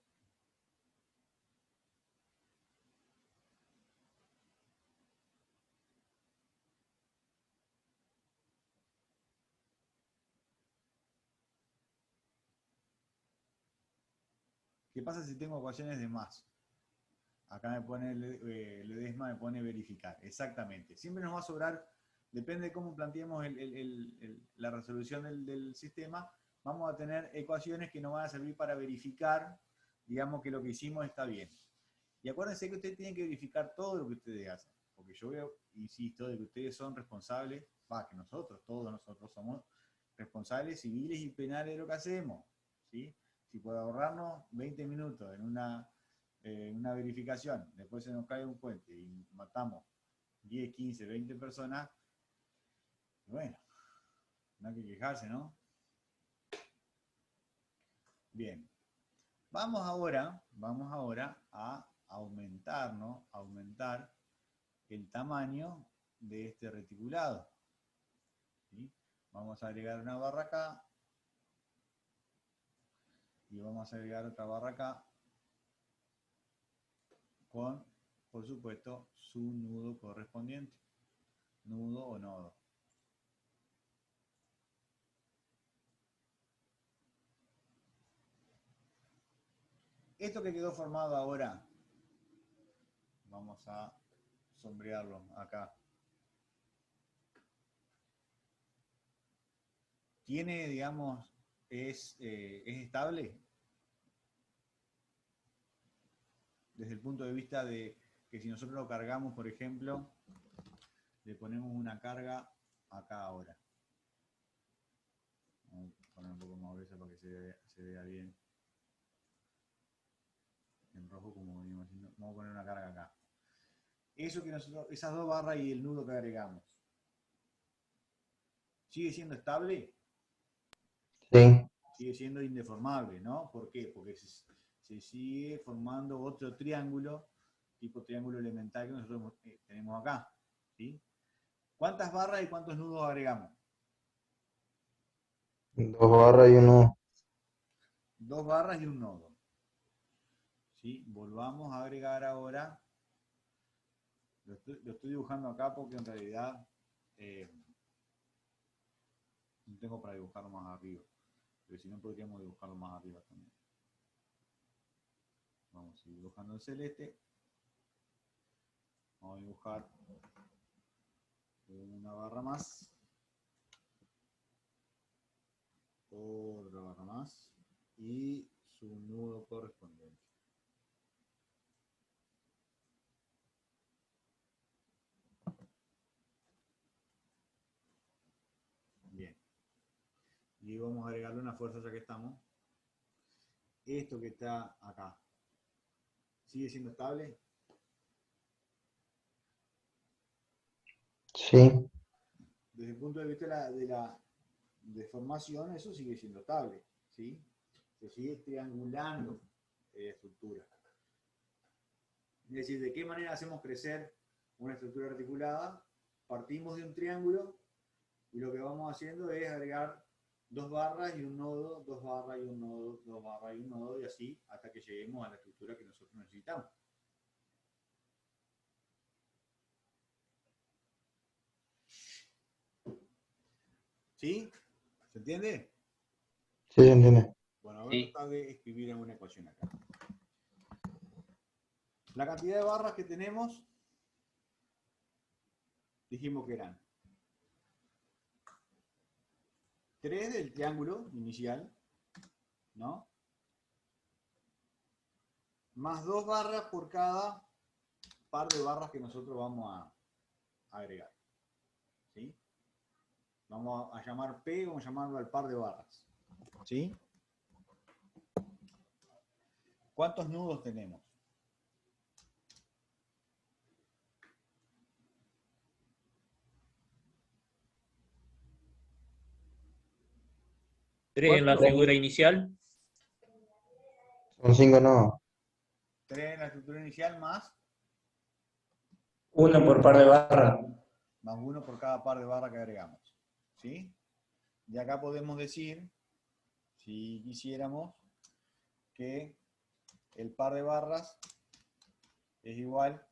¿Qué pasa si tengo ecuaciones de más? Acá me pone Ledesma, me pone verificar. Exactamente. Siempre nos va a sobrar, depende de cómo planteemos la resolución del sistema, vamos a tener ecuaciones que nos van a servir para verificar, digamos, que lo que hicimos está bien. Y acuérdense que ustedes tienen que verificar todo lo que ustedes hacen. Porque yo insisto, de que ustedes son responsables, que todos nosotros somos responsables civiles y penales de lo que hacemos. ¿Sí? Si por ahorrarnos 20 minutos en una verificación, después se nos cae un puente y matamos 10, 15, 20 personas, bueno, no hay que quejarse, ¿no? Bien. Vamos ahora a aumentar el tamaño de este reticulado. ¿Sí? Vamos a agregar una barra acá y vamos a agregar otra barra acá con, por supuesto, su nudo correspondiente, nudo o nodo. Esto que quedó formado ahora, vamos a sombrearlo acá. Tiene, digamos, es estable desde el punto de vista de que si nosotros lo cargamos, por ejemplo, le ponemos una carga acá ahora. Vamos a poner un poco más gruesa para que se vea bien. En rojo, como venimos haciendo. Vamos a poner una carga acá. Eso que nosotros, esas 2 barras y el nudo que agregamos, ¿sigue siendo estable? Sí. Sigue siendo indeformable, ¿no? ¿Por qué? Porque se sigue formando otro triángulo, tipo triángulo elemental que nosotros tenemos acá. ¿Sí? ¿Cuántas barras y cuántos nudos agregamos? 2 barras y 1. 2 barras y un nodo. ¿Sí? Volvamos a agregar ahora. Lo estoy dibujando acá porque en realidad No tengo para dibujarlo más arriba. Pero si no, podríamos dibujarlo más arriba también. Vamos a ir dibujando el celeste. Vamos a dibujar una barra más. Otra barra más. Y su nudo correspondiente. Bien. Y vamos a agregarle una fuerza ya que estamos. Esto que está acá, ¿sigue siendo estable? Sí. Desde el punto de vista de la deformación, eso sigue siendo estable, ¿sí? Se sigue triangulando la estructura. Es decir, ¿de qué manera hacemos crecer una estructura articulada? Partimos de un triángulo y lo que vamos haciendo es agregar dos barras y un nodo, dos barras y un nodo, dos barras y un nodo, y así hasta que lleguemos a la estructura que nosotros necesitamos. ¿Sí? ¿Se entiende? Sí, se entiende. Bueno, voy a Sí. tratar de escribir en una ecuación acá. La cantidad de barras que tenemos, dijimos que eran 3 del triángulo inicial, ¿no? Más 2 barras por cada par de barras que nosotros vamos a agregar. ¿Sí? Vamos a llamar P, vamos a llamarlo al par de barras. ¿Sí? ¿Cuántos nudos tenemos? Tres en la figura inicial. Son 5 nodos. 3 en la estructura inicial más 1 por par de barra. 1 por cada par de barras que agregamos. ¿Sí? Y acá podemos decir, si quisiéramos, que el par de barras es igual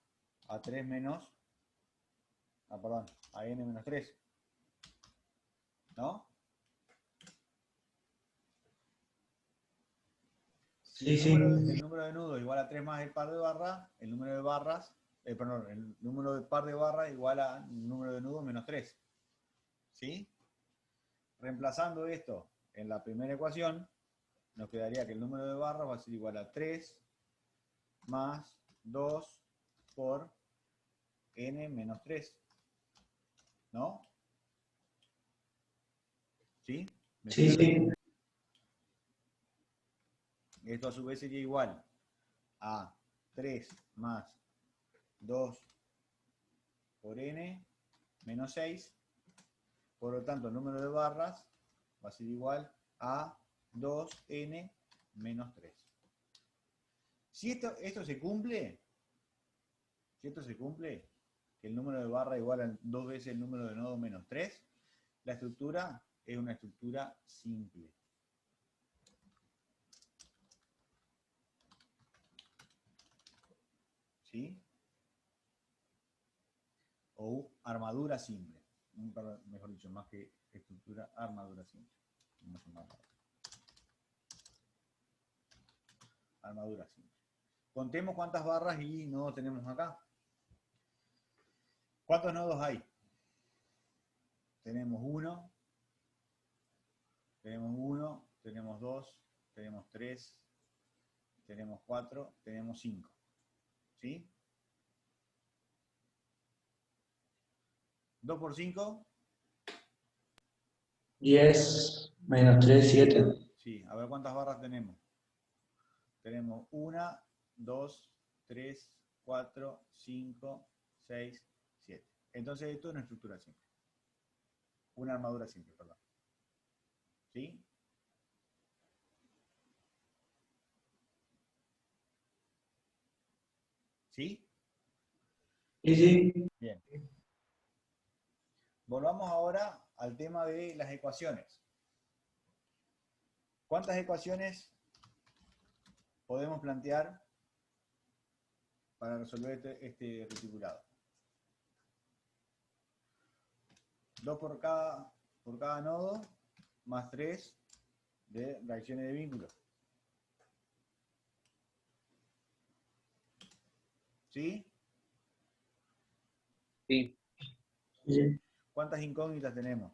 a 3 menos, perdón, a n menos 3. ¿No? Sí, sí. El número de nudos igual a 3 más el par de barras, el número de barras, perdón, el número de par de barras igual a el número de nudos menos 3. ¿Sí? Reemplazando esto en la primera ecuación, nos quedaría que el número de barras va a ser igual a 3 más 2 por n menos 3. ¿No? ¿Sí? Sí, sí. Esto a su vez sería igual a 3 más 2 por n menos 6. Por lo tanto, el número de barras va a ser igual a 2n menos 3. Si esto se cumple, que el número de barras igual a 2 veces el número de nodos menos 3, la estructura es una estructura simple. ¿Sí? O armadura simple. Mejor dicho, más que estructura, armadura simple. Armadura simple. Contemos cuántas barras y nodos tenemos acá. ¿Cuántos nodos hay? Tenemos 1, tenemos 2, tenemos 3, tenemos 4, tenemos 5. ¿Sí? 2 por 5. 10 menos 3, 7. Sí, a ver cuántas barras tenemos. Tenemos 1, 2, 3, 4, 5, 6, 7. Entonces esto es una estructura simple. Una armadura simple, perdón. ¿Sí? ¿Sí? Sí, sí. Bien. Volvamos ahora al tema de las ecuaciones. ¿Cuántas ecuaciones podemos plantear para resolver este reticulado? 2 por cada nodo más 3 de reacciones de vínculo. ¿Sí? Sí. Sí. ¿Cuántas incógnitas tenemos?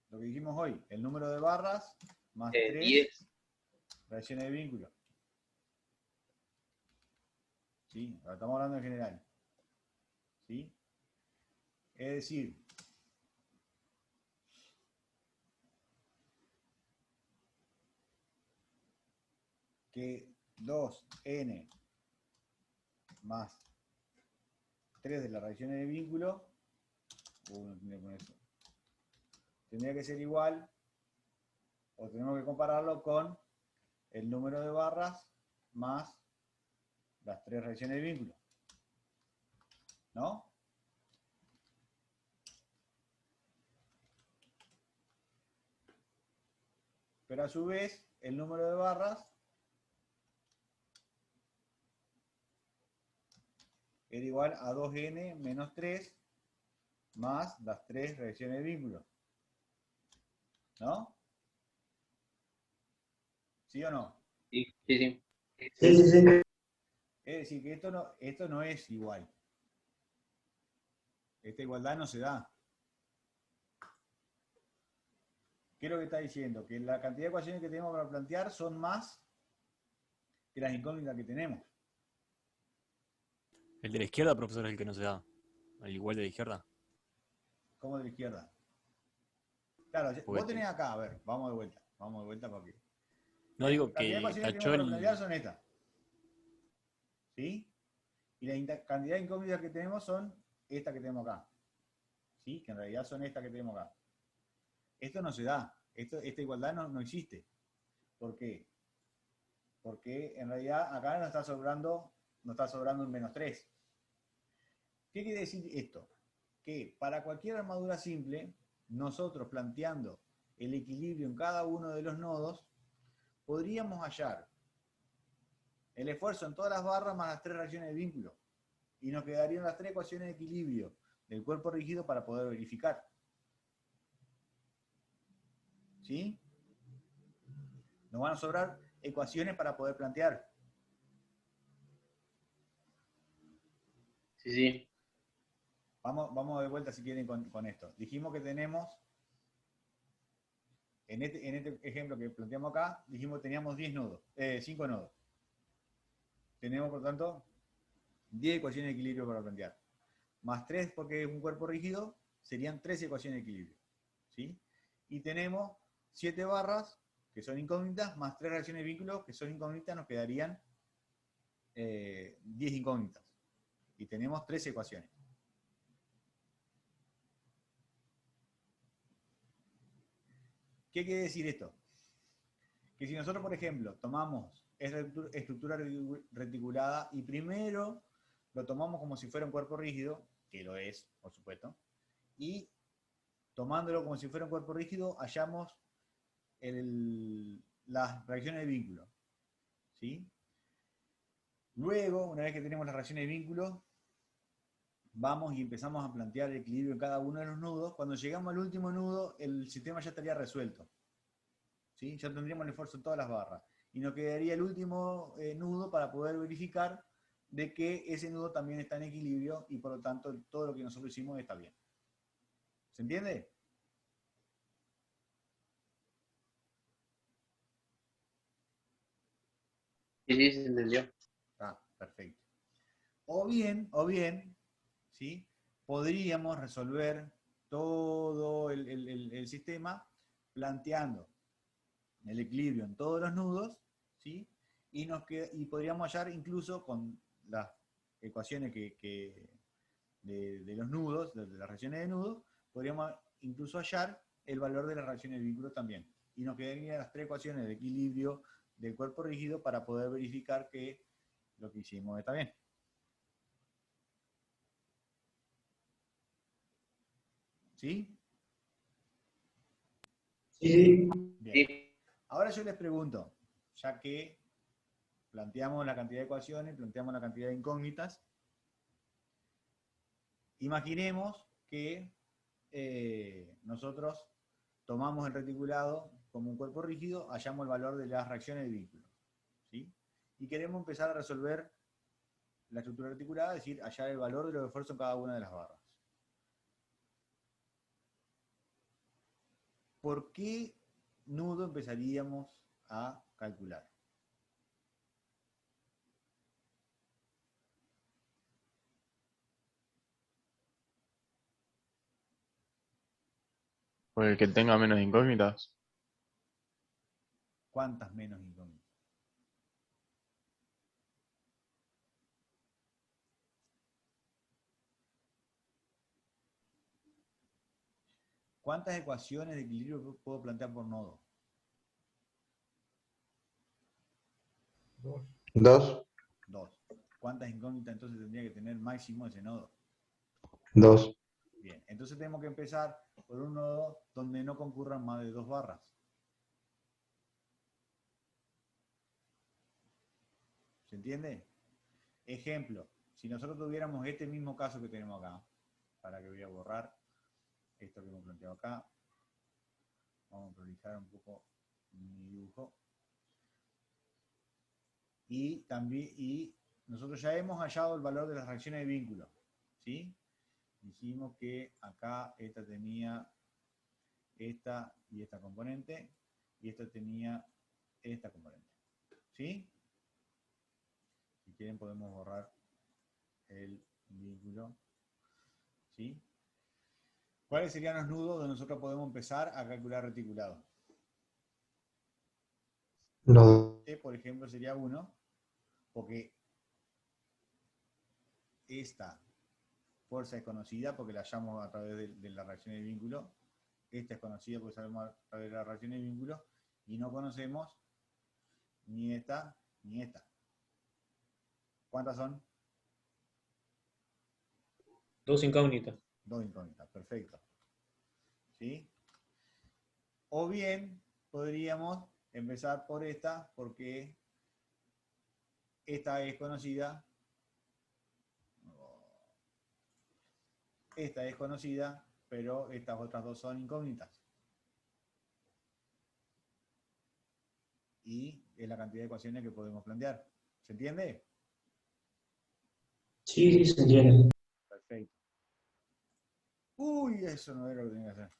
Lo que dijimos hoy, el número de barras más 3 10. reacciones de vínculo. ¿Sí? Ahora estamos hablando en general. ¿Sí? Es decir, que 2n más 3 de las reacciones de vínculo, no tiene que poner eso, tendría que ser igual, o tenemos que compararlo con el número de barras más las 3 reacciones de vínculo. ¿No? Pero a su vez, el número de barras era igual a 2n menos 3 más las 3 reacciones de vínculo. ¿No? ¿Sí o no? Sí, sí, sí. Sí, sí, sí. Es decir, que esto no es igual. Esta igualdad no se da. ¿Qué es lo que está diciendo? Que la cantidad de ecuaciones que tenemos para plantear son más que las incógnitas que tenemos. El de la izquierda, profesor, es el que no se da. Al igual de la izquierda. ¿Cómo de la izquierda? Claro, vos Porque tenés acá, a ver, vamos de vuelta porque... no La digo cantidad de que ecuaciones que tachó tenemos para plantear el... son estas. ¿Sí? Y la cantidad de incógnitas que tenemos son estas que tenemos acá. ¿Sí? Que en realidad son estas que tenemos acá. Esto no se da. Esta igualdad no existe. ¿Por qué? Porque en realidad acá nos está sobrando un menos 3. ¿Qué quiere decir esto? Que para cualquier armadura simple, nosotros planteando el equilibrio en cada uno de los nodos, podríamos hallar el esfuerzo en todas las barras más las 3 reacciones de vínculo. Y nos quedarían las 3 ecuaciones de equilibrio del cuerpo rígido para poder verificar. ¿Sí? Nos van a sobrar ecuaciones para poder plantear. Sí, sí. Vamos de vuelta si quieren con esto. Dijimos que tenemos, en este ejemplo que planteamos acá, dijimos que teníamos 5 nodos. Tenemos, por tanto, 10 ecuaciones de equilibrio para plantear. Más 3 porque es un cuerpo rígido, serían 13 ecuaciones de equilibrio. ¿Sí? Y tenemos 7 barras, que son incógnitas, más 3 reacciones de vínculos, que son incógnitas, nos quedarían 10 incógnitas. Y tenemos 13 ecuaciones. ¿Qué quiere decir esto? Que si nosotros, por ejemplo, tomamos esta estructura reticulada y primero lo tomamos como si fuera un cuerpo rígido, que lo es, por supuesto, y tomándolo como si fuera un cuerpo rígido, hallamos las reacciones de vínculo. ¿Sí? Luego, una vez que tenemos las reacciones de vínculo, vamos y empezamos a plantear el equilibrio en cada uno de los nudos. Cuando llegamos al último nudo, el sistema ya estaría resuelto. ¿Sí? Ya tendríamos el esfuerzo en todas las barras. Y nos quedaría el último nudo para poder verificar de que ese nudo también está en equilibrio y por lo tanto todo lo que nosotros hicimos está bien. ¿Se entiende? Sí, sí, se entendió. Ah, perfecto. O bien, ¿sí? Podríamos resolver todo el sistema planteando el equilibrio en todos los nudos, ¿sí? Y podríamos hallar incluso con las ecuaciones de los nudos, de las reacciones de nudos, podríamos incluso hallar el valor de las reacciones de vínculo también. Y nos quedarían las 3 ecuaciones de equilibrio del cuerpo rígido para poder verificar que lo que hicimos está bien. ¿Sí? Sí, Bien. Sí. Ahora yo les pregunto, ya que planteamos la cantidad de ecuaciones, planteamos la cantidad de incógnitas, imaginemos que nosotros tomamos el reticulado como un cuerpo rígido, hallamos el valor de las reacciones de vínculo, ¿sí? Y queremos empezar a resolver la estructura reticulada, es decir, hallar el valor de los esfuerzos en cada una de las barras. ¿Por qué nudo empezaríamos a calcular? Por el que tenga menos incógnitas. ¿Cuántas menos incógnitas? ¿Cuántas ecuaciones de equilibrio puedo plantear por nodo? Dos. Dos. ¿Cuántas incógnitas entonces tendría que tener máximo ese nodo? Dos. Bien, entonces tenemos que empezar por un nodo donde no concurran más de 2 barras. ¿Se entiende? Ejemplo, si nosotros tuviéramos este mismo caso que tenemos acá, para que voy a borrar esto que hemos planteado acá, vamos a priorizar un poco mi dibujo. Y nosotros ya hemos hallado el valor de las reacciones de vínculo, ¿sí? Dijimos que acá esta tenía esta y esta componente, y esta tenía esta componente, ¿sí? Si quieren podemos borrar el vínculo, ¿sí? ¿Cuáles serían los nudos donde nosotros podemos empezar a calcular reticulado? Los Este, por ejemplo, sería 1, porque esta fuerza es conocida porque la hallamos a través de la reacción de vínculo. Esta es conocida porque sabemos a través de la reacción de vínculo. Y no conocemos ni esta ni esta. ¿Cuántas son? 2 incógnitas. 2 incógnitas, perfecto. ¿Sí? O bien podríamos empezar por esta porque esta es conocida. Esta es conocida, pero estas otras dos son incógnitas. Y es la cantidad de ecuaciones que podemos plantear. ¿Se entiende? Sí, se entiende. Perfecto. Uy, eso no era lo que tenía que hacer.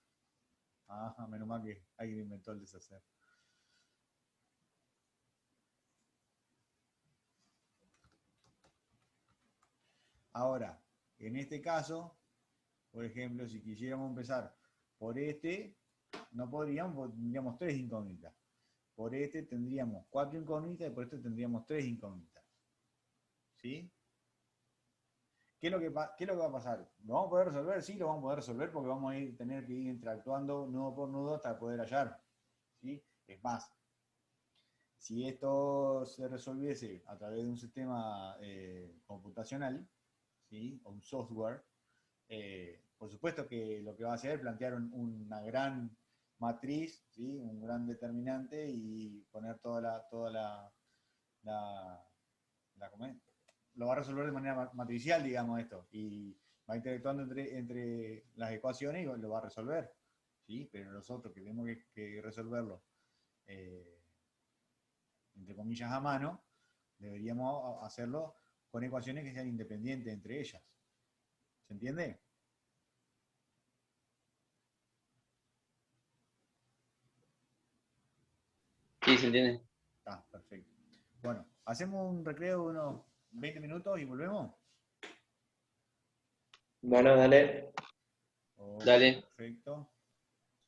Ajá, menos mal que alguien inventó el deshacer. Ahora, en este caso, por ejemplo, si quisiéramos empezar por este, no podríamos, porque tendríamos 3 incógnitas. Por este tendríamos 4 incógnitas y por este tendríamos 3 incógnitas. ¿Sí? ¿Qué es lo que va a pasar? ¿Lo vamos a poder resolver? Sí, lo vamos a poder resolver porque vamos a tener que ir interactuando nudo por nudo hasta poder hallar. ¿Sí? Es más, si esto se resolviese a través de un sistema computacional, ¿sí? O un software, por supuesto que lo que va a hacer es plantear una gran matriz, ¿sí? Un gran determinante y poner lo va a resolver de manera matricial, digamos, esto, y va interactuando entre las ecuaciones y lo va a resolver, ¿sí? Pero nosotros que tenemos que resolverlo, entre comillas, a mano, deberíamos hacerlo con ecuaciones que sean independientes entre ellas. ¿Se entiende? Sí, se entiende. Ah, perfecto. Bueno, hacemos un recreo de unos 20 minutos y volvemos. Bueno, dale. Ok, Dale. perfecto.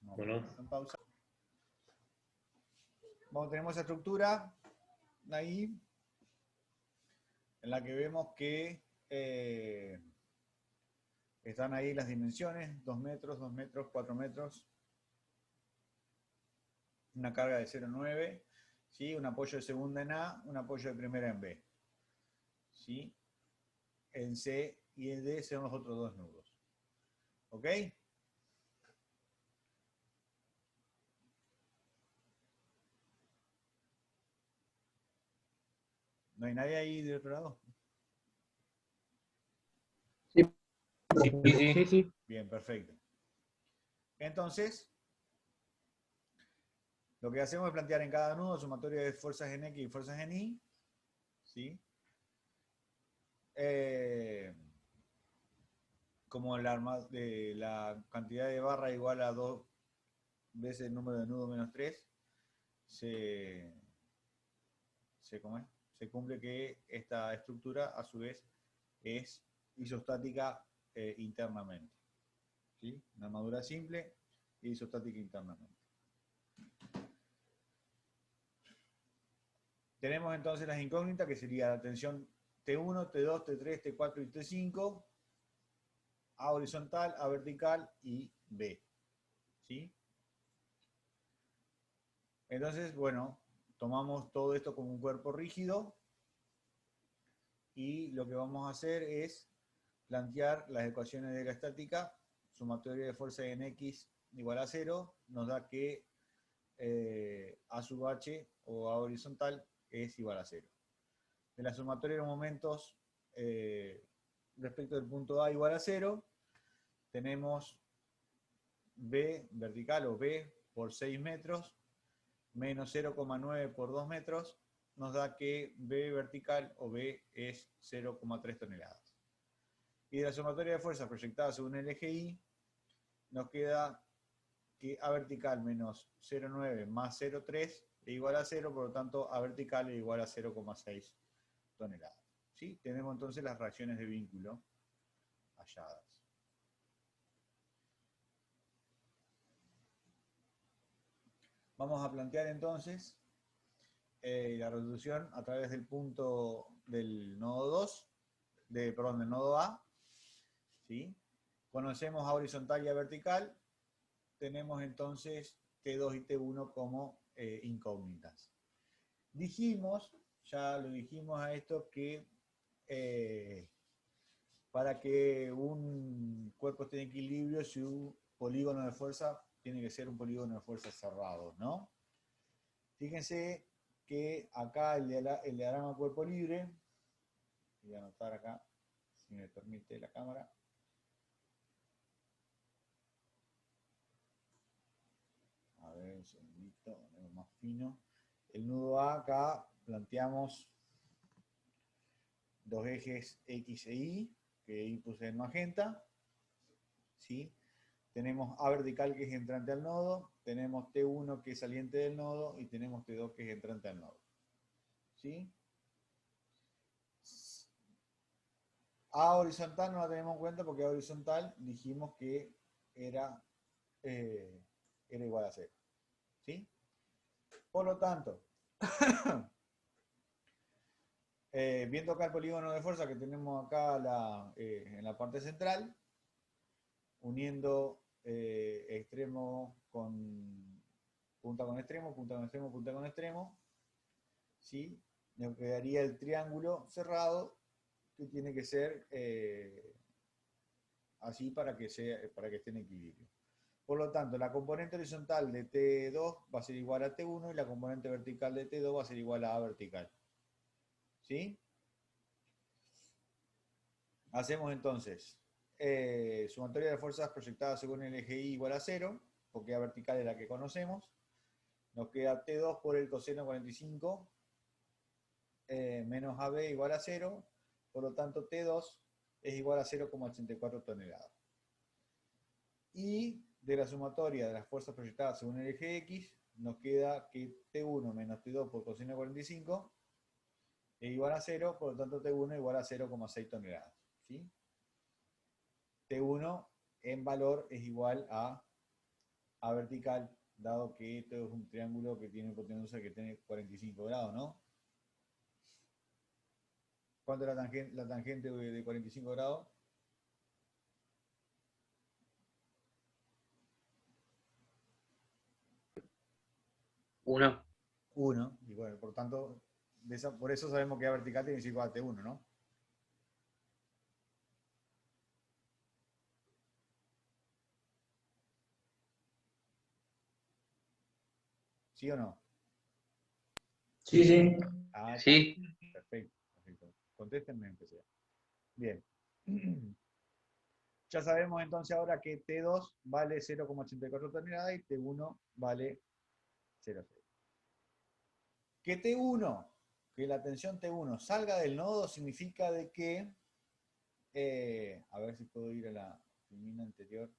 Vamos a Bueno. poner en pausa. Bueno, tenemos esa estructura ahí, en la que vemos que están ahí las dimensiones, 2 metros, 2 metros, 4 metros. Una carga de 0,9, ¿sí? Un apoyo de segunda en A, un apoyo de primera en B. ¿Sí? En C y en D son los otros dos nudos. ¿Ok? ¿No hay nadie ahí del otro lado? Sí, Sí, sí. sí. Bien, perfecto. Entonces, lo que hacemos es plantear en cada nudo sumatoria de fuerzas en X y fuerzas en Y, ¿sí? Como la cantidad de barra igual a 2 veces el número de nudo menos 3, ¿cómo es? Se cumple que esta estructura a su vez es isostática internamente. ¿Sí? Una armadura simple e isostática internamente. Tenemos entonces las incógnitas, que sería la tensión T1, T2, T3, T4 y T5, A horizontal, A vertical y B. ¿Sí? Entonces, bueno, tomamos todo esto como un cuerpo rígido y lo que vamos a hacer es plantear las ecuaciones de la estática. Sumatoria de fuerza en X igual a 0 nos da que A sub H o A horizontal es igual a 0. De la sumatoria de los momentos respecto del punto A igual a 0, tenemos B vertical o B por 6 metros menos 0,9 por 2 metros, nos da que B vertical o B es 0,3 toneladas. Y de la sumatoria de fuerzas proyectadas según el eje Y, nos queda que A vertical menos 0,9 más 0,3 es igual a 0, por lo tanto A vertical es igual a 0,6 toneladas. ¿Sí? Tenemos entonces las reacciones de vínculo halladas. Vamos a plantear entonces la resolución a través del punto del nodo 2, del nodo A. ¿Sí? Conocemos A horizontal y A vertical. Tenemos entonces T2 y T1 como incógnitas. Dijimos, ya lo dijimos a esto, que para que un cuerpo esté en equilibrio, su polígono de fuerza tiene que ser un polígono de fuerza cerrado, ¿no? Fíjense que acá el diagrama cuerpo libre, voy a anotar acá, si me permite la cámara. A ver, un segundito, más fino. El nudo A acá planteamos dos ejes X e Y, que ahí puse en magenta, ¿sí? Tenemos A vertical que es entrante al nodo, tenemos T1 que es saliente del nodo y tenemos T2 que es entrante al nodo. ¿Sí? A horizontal no la tenemos en cuenta porque A horizontal dijimos que era igual a 0. ¿Sí? Por lo tanto, viendo acá el polígono de fuerza que tenemos acá en la parte central, uniendo extremo con punta con extremo, punta con extremo, punta con extremo, ¿sí? Nos quedaría el triángulo cerrado que tiene que ser así para que esté en equilibrio. Por lo tanto, la componente horizontal de T2 va a ser igual a T1 y la componente vertical de T2 va a ser igual a A vertical. ¿Sí? Hacemos entonces sumatoria de fuerzas proyectadas según el eje Y igual a 0, porque A vertical es la que conocemos. Nos queda T2 por el coseno 45 menos AB igual a 0, por lo tanto T2 es igual a 0,84 toneladas. Y de la sumatoria de las fuerzas proyectadas según el eje X, nos queda que T1 menos T2 por coseno 45 es igual a 0, por lo tanto T1 es igual a 0,6 toneladas. ¿Sí? T1 en valor es igual a vertical, dado que esto es un triángulo que tiene hipotenusa que tiene 45 grados, ¿no? ¿Cuánto es la tangente de 45 grados? Uno. 1, y bueno, por tanto, por eso sabemos que A vertical tiene que ser igual a T1, ¿no? ¿Sí o no? Sí, sí. Ah, está. Sí. Perfecto. perfecto. Contéstenme en que sea. Bien. Ya sabemos entonces ahora que T2 vale 0,84 toneladas y T1 vale 0,6. Que T1, que la tensión T1 salga del nodo significa de que, a ver si puedo ir a la filmina anterior,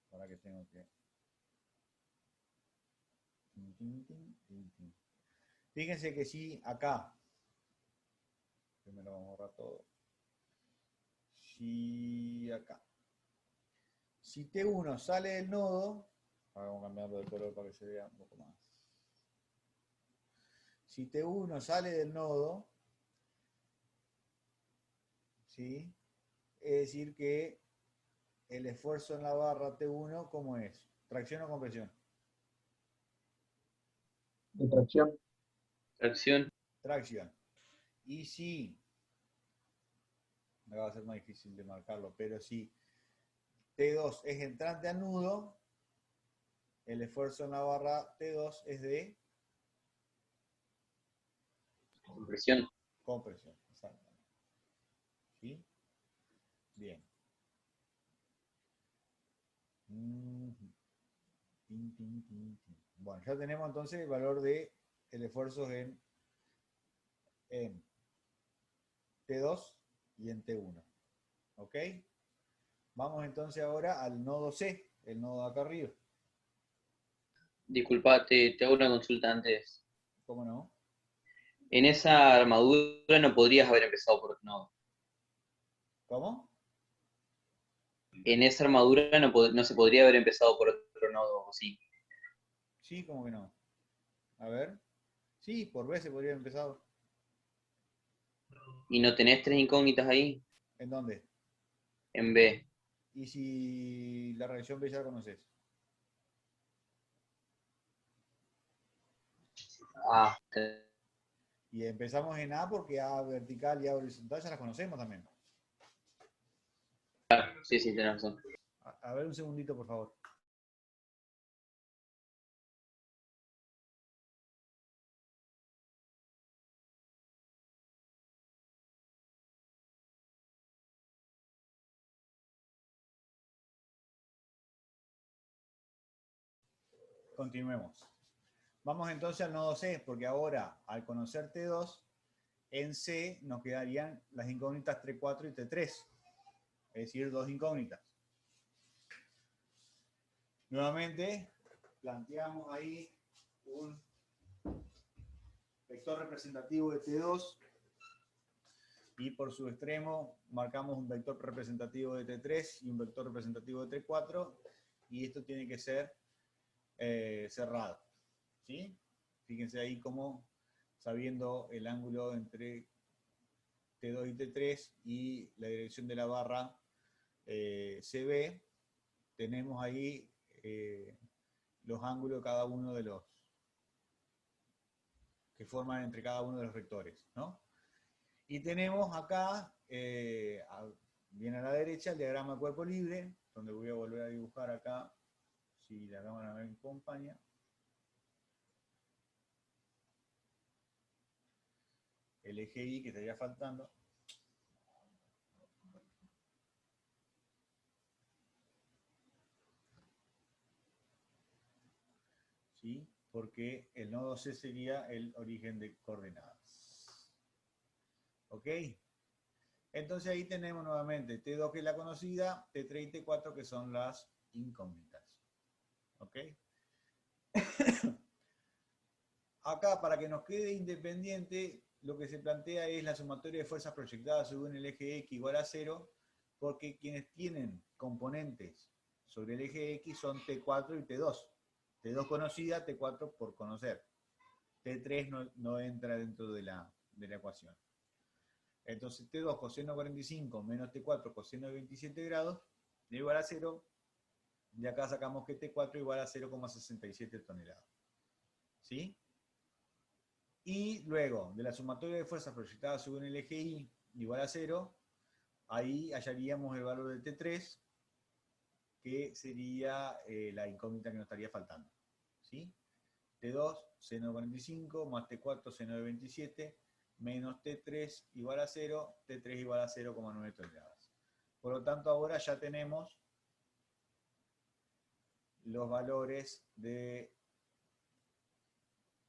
para que tengo que... Fíjense que si acá, primero vamos a borrar todo, si acá, si T1 sale del nodo, vamos cambiando de color para que se vea un poco más. Si T1 sale del nodo, ¿sí? Es decir que el esfuerzo en la barra T1, ¿cómo es? ¿Tracción o compresión? De tracción. Tracción. Tracción. Y si, me va a ser más difícil de marcarlo, pero si T2 es entrante al nudo, el esfuerzo en la barra T2 es de Compresión. compresión. Exactamente. ¿Sí? Bien. Bueno, ya tenemos entonces el valor de el esfuerzo en T2 y en T1. ¿Ok? Vamos entonces ahora al nodo C, el nodo de acá arriba. Disculpa, te hago una consulta antes. ¿Cómo no? En esa armadura no podrías haber empezado por otro nodo. ¿Cómo? En esa armadura no se podría haber empezado por otro nodo, ¿o sí? Sí, ¿cómo que no? A ver. Sí, por B se podría haber empezado. ¿Y no tenés tres incógnitas ahí? ¿En dónde? En B. Y si la reacción B ya la conoces. Ah, Y empezamos en A porque A vertical y A horizontal ya las conocemos también. sí, tenés razón. A ver un segundito, por favor. Continuemos. Vamos entonces al nodo C, porque ahora, al conocer T2, en C nos quedarían las incógnitas T4 y T3, es decir, dos incógnitas. Nuevamente, planteamos ahí un vector representativo de T2 y por su extremo marcamos un vector representativo de T3 y un vector representativo de T4 y esto tiene que ser cerrado. ¿Sí? Fíjense ahí cómo, sabiendo el ángulo entre T2 y T3 y la dirección de la barra CB, tenemos ahí los ángulos de cada uno de los que forman entre cada uno de los vectores, ¿no? Y tenemos acá, bien a la derecha, el diagrama de cuerpo libre, donde voy a volver a dibujar acá, si la cámara me acompaña. El eje Y que estaría faltando. ¿Sí? Porque el nodo C sería el origen de coordenadas. ¿Ok? Entonces ahí tenemos nuevamente T2 que es la conocida, T3 y T4 que son las incógnitas. ¿Ok? Acá, para que nos quede independiente, lo que se plantea es la sumatoria de fuerzas proyectadas según el eje X igual a 0, porque quienes tienen componentes sobre el eje X son T4 y T2. T2 conocida, T4 por conocer. T3 no entra dentro de la ecuación. Entonces T2 coseno 45 menos T4 coseno de 27 grados igual a 0. De acá sacamos que T4 igual a 0,67 toneladas. ¿Sí? Y luego, de la sumatoria de fuerzas proyectadas según el eje Y igual a 0, ahí hallaríamos el valor de T3, que sería la incógnita que nos estaría faltando. ¿Sí? T2, seno de 45, más T4, seno de 27, menos T3 igual a 0, T3 igual a 0,9 toneladas. Por lo tanto, ahora ya tenemos los valores de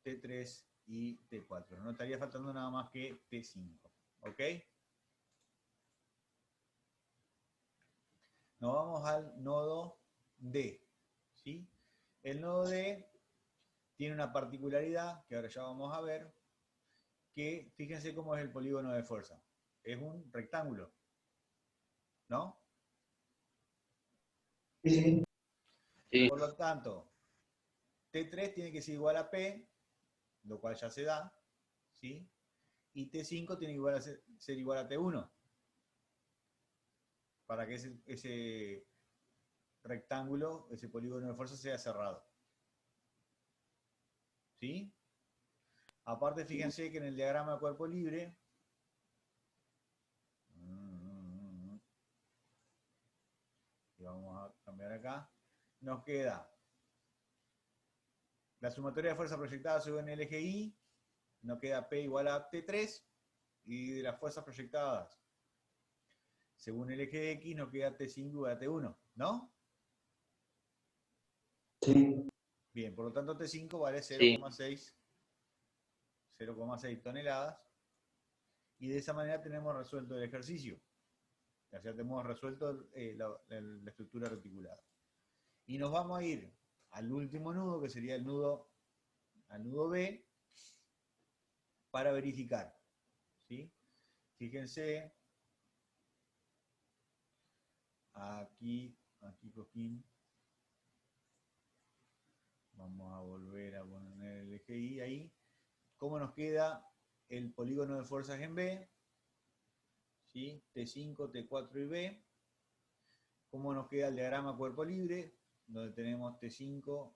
T3 y T4. No estaría faltando nada más que T5. ¿Ok? Nos vamos al nodo D. ¿Sí? El nodo D tiene una particularidad que ahora ya vamos a ver, que fíjense cómo es el polígono de fuerza. Es un rectángulo, ¿no? Sí. Sí. Por lo tanto, T3 tiene que ser igual a P, lo cual ya se da, ¿sí? Y T5 tiene que ser igual a T1, para que ese rectángulo, ese polígono de fuerza sea cerrado. ¿Sí? Aparte, fíjense que en el diagrama de cuerpo libre, y vamos a cambiar acá, nos queda la sumatoria de fuerza proyectada según el eje Y, nos queda P igual a T3, y de las fuerzas proyectadas según el eje X nos queda T5 igual a T1, ¿no? Sí. Bien, por lo tanto T5 vale Sí. 0,6 toneladas, y de esa manera tenemos resuelto el ejercicio. O sea, tenemos resuelto la estructura reticulada. Y nos vamos a ir al último nudo, que sería al nudo B, para verificar. ¿Sí? Fíjense, aquí Coquín, vamos a volver a poner el eje Y ahí. ¿Cómo nos queda el polígono de fuerzas en B? ¿Sí? T5, T4 y B. ¿Cómo nos queda el diagrama cuerpo libre? Donde tenemos T5,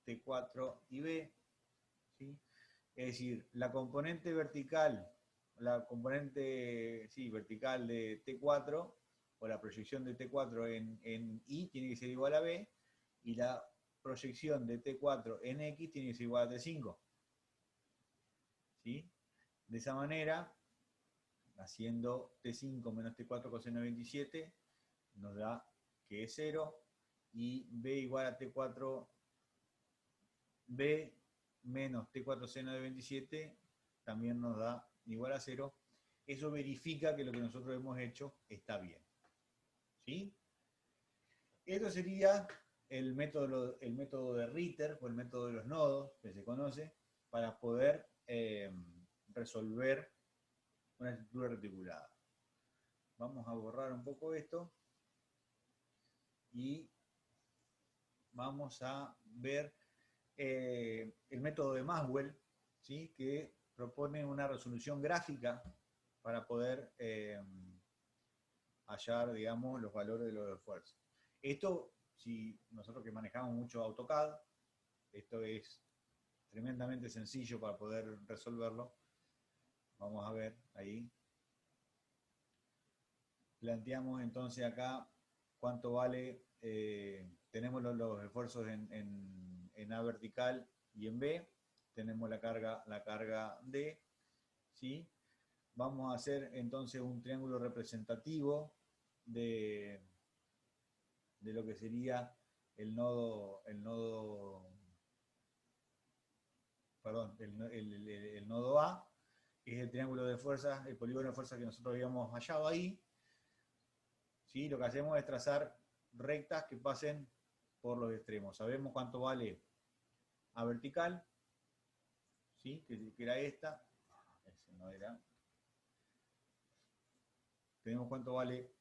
T4 y B. ¿Sí? Es decir, la componente vertical, vertical de T4, o la proyección de T4 en Y tiene que ser igual a B, y la proyección de T4 en X tiene que ser igual a T5. ¿Sí? De esa manera, haciendo T5 menos T4 coseno de 27, nos da que es 0, y B igual a T4, B menos T4 seno de 27 también nos da igual a 0. Eso verifica que lo que nosotros hemos hecho está bien. ¿Sí? Esto sería el método de Ritter, o el método de los nodos, que se conoce, para poder resolver una estructura reticulada. Vamos a borrar un poco esto y vamos a ver el método de Maxwell, ¿sí? Que propone una resolución gráfica para poder hallar, digamos, los valores de los esfuerzos. Esto, si nosotros que manejamos mucho AutoCAD, esto es tremendamente sencillo para poder resolverlo. Vamos a ver ahí. Planteamos entonces acá cuánto vale, tenemos los esfuerzos en A vertical y en B, tenemos la carga D, ¿sí? Vamos a hacer entonces un triángulo representativo de lo que sería el nodo A, que es el triángulo de fuerzas, el polígono de fuerzas que nosotros habíamos hallado ahí. ¿Sí? Lo que hacemos es trazar rectas que pasen por los extremos. Sabemos cuánto vale A vertical, ¿sí? Que era esta. Ese no era. Tenemos cuánto vale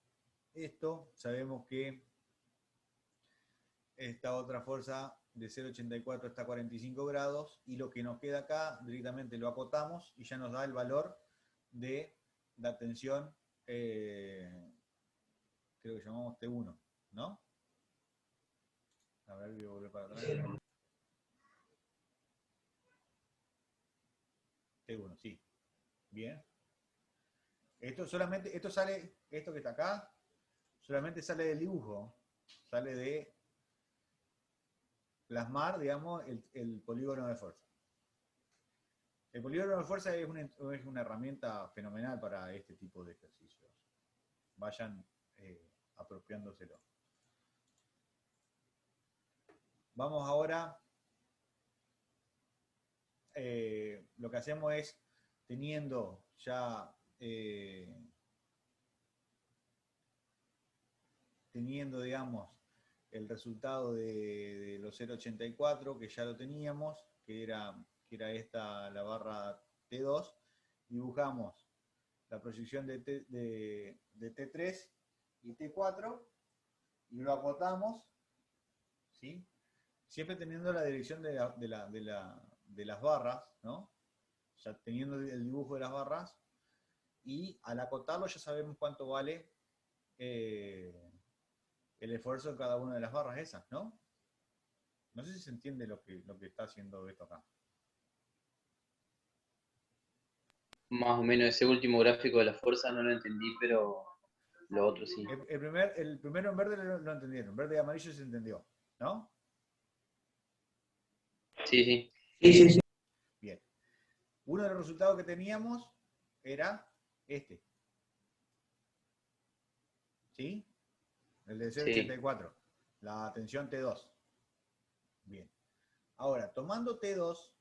esto. Sabemos que esta otra fuerza de 0,84 está a 45 grados, y lo que nos queda acá directamente lo acotamos y ya nos da el valor de la tensión, creo que llamamos T1, ¿no? A ver, voy a volver para atrás. T1, sí. Bien. Esto sale, esto que está acá, solamente sale del dibujo, sale de plasmar, digamos, el polígono de fuerza. El polígono de fuerza es una herramienta fenomenal para este tipo de ejercicios. Vayan apropiándoselo. Vamos ahora, lo que hacemos es, teniendo ya, digamos, el resultado de los 0,84, que ya lo teníamos, que era esta la barra T2, dibujamos la proyección de T3 y T4, y lo acotamos, ¿sí? Siempre teniendo la dirección de las barras, ¿no? Ya teniendo el dibujo de las barras, y al acotarlo ya sabemos cuánto vale el esfuerzo de cada una de las barras esas, ¿no? No sé si se entiende lo que está haciendo esto acá. Más o menos ese último gráfico de la fuerza no lo entendí, pero lo otro sí. El primero en verde lo entendieron, verde y amarillo se entendió, ¿no? Sí, sí. Sí, sí, sí. Bien. Uno de los resultados que teníamos era este. ¿Sí? El de 0,84. La tensión T2. Bien. Ahora, tomando T2,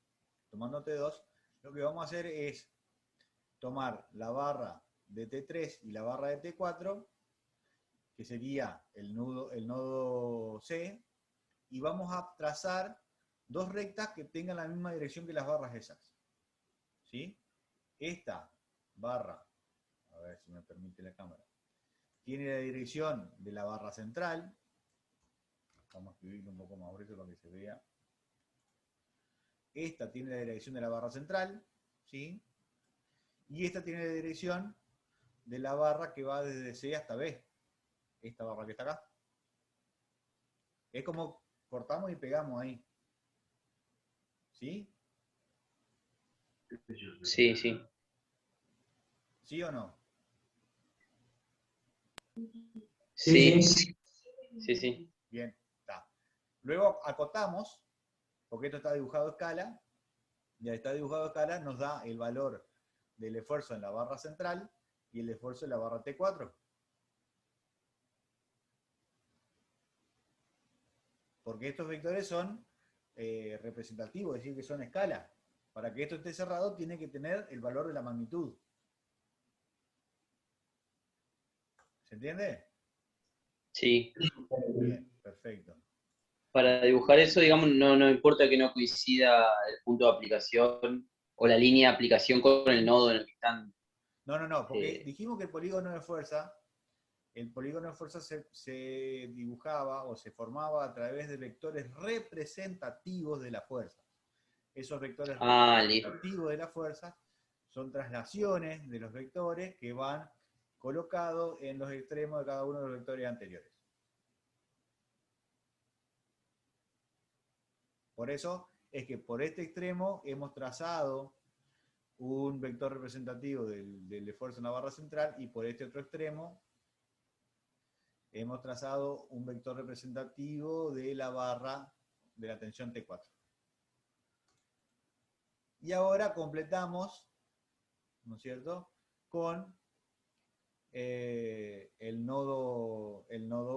lo que vamos a hacer es tomar la barra de T3 y la barra de T4, que sería el nodo C, y vamos a trazar dos rectas que tengan la misma dirección que las barras esas. ¿Sí? Esta barra, a ver si me permite la cámara, tiene la dirección de la barra central. Vamos a escribirlo un poco más grueso para que se vea. Esta tiene la dirección de la barra central, ¿sí? Y esta tiene la dirección de la barra que va desde C hasta B. Esta barra que está acá. Es como cortamos y pegamos ahí. ¿Sí? Sí, sí. ¿Sí o no? Sí, sí, sí. Bien, está. Luego acotamos, porque esto está dibujado a escala. Ya está dibujado a escala, nos da el valor del esfuerzo en la barra central y el esfuerzo en la barra T4. Porque estos vectores son representativos, es decir, que son escala. Para que esto esté cerrado, tiene que tener el valor de la magnitud. ¿Se entiende? Sí. Bien, perfecto. Para dibujar eso, digamos, no importa que no coincida el punto de aplicación o la línea de aplicación con el nodo en el que están. No, porque dijimos que el polígono de fuerza se dibujaba o se formaba a través de vectores representativos de la fuerza. Esos vectores representativos de la fuerza son traslaciones de los vectores que van colocados en los extremos de cada uno de los vectores anteriores. Por eso es que por este extremo hemos trazado un vector representativo del esfuerzo en la barra central, y por este otro extremo hemos trazado un vector representativo de la barra de la tensión T4. Y ahora completamos, ¿no es cierto?, con el nodo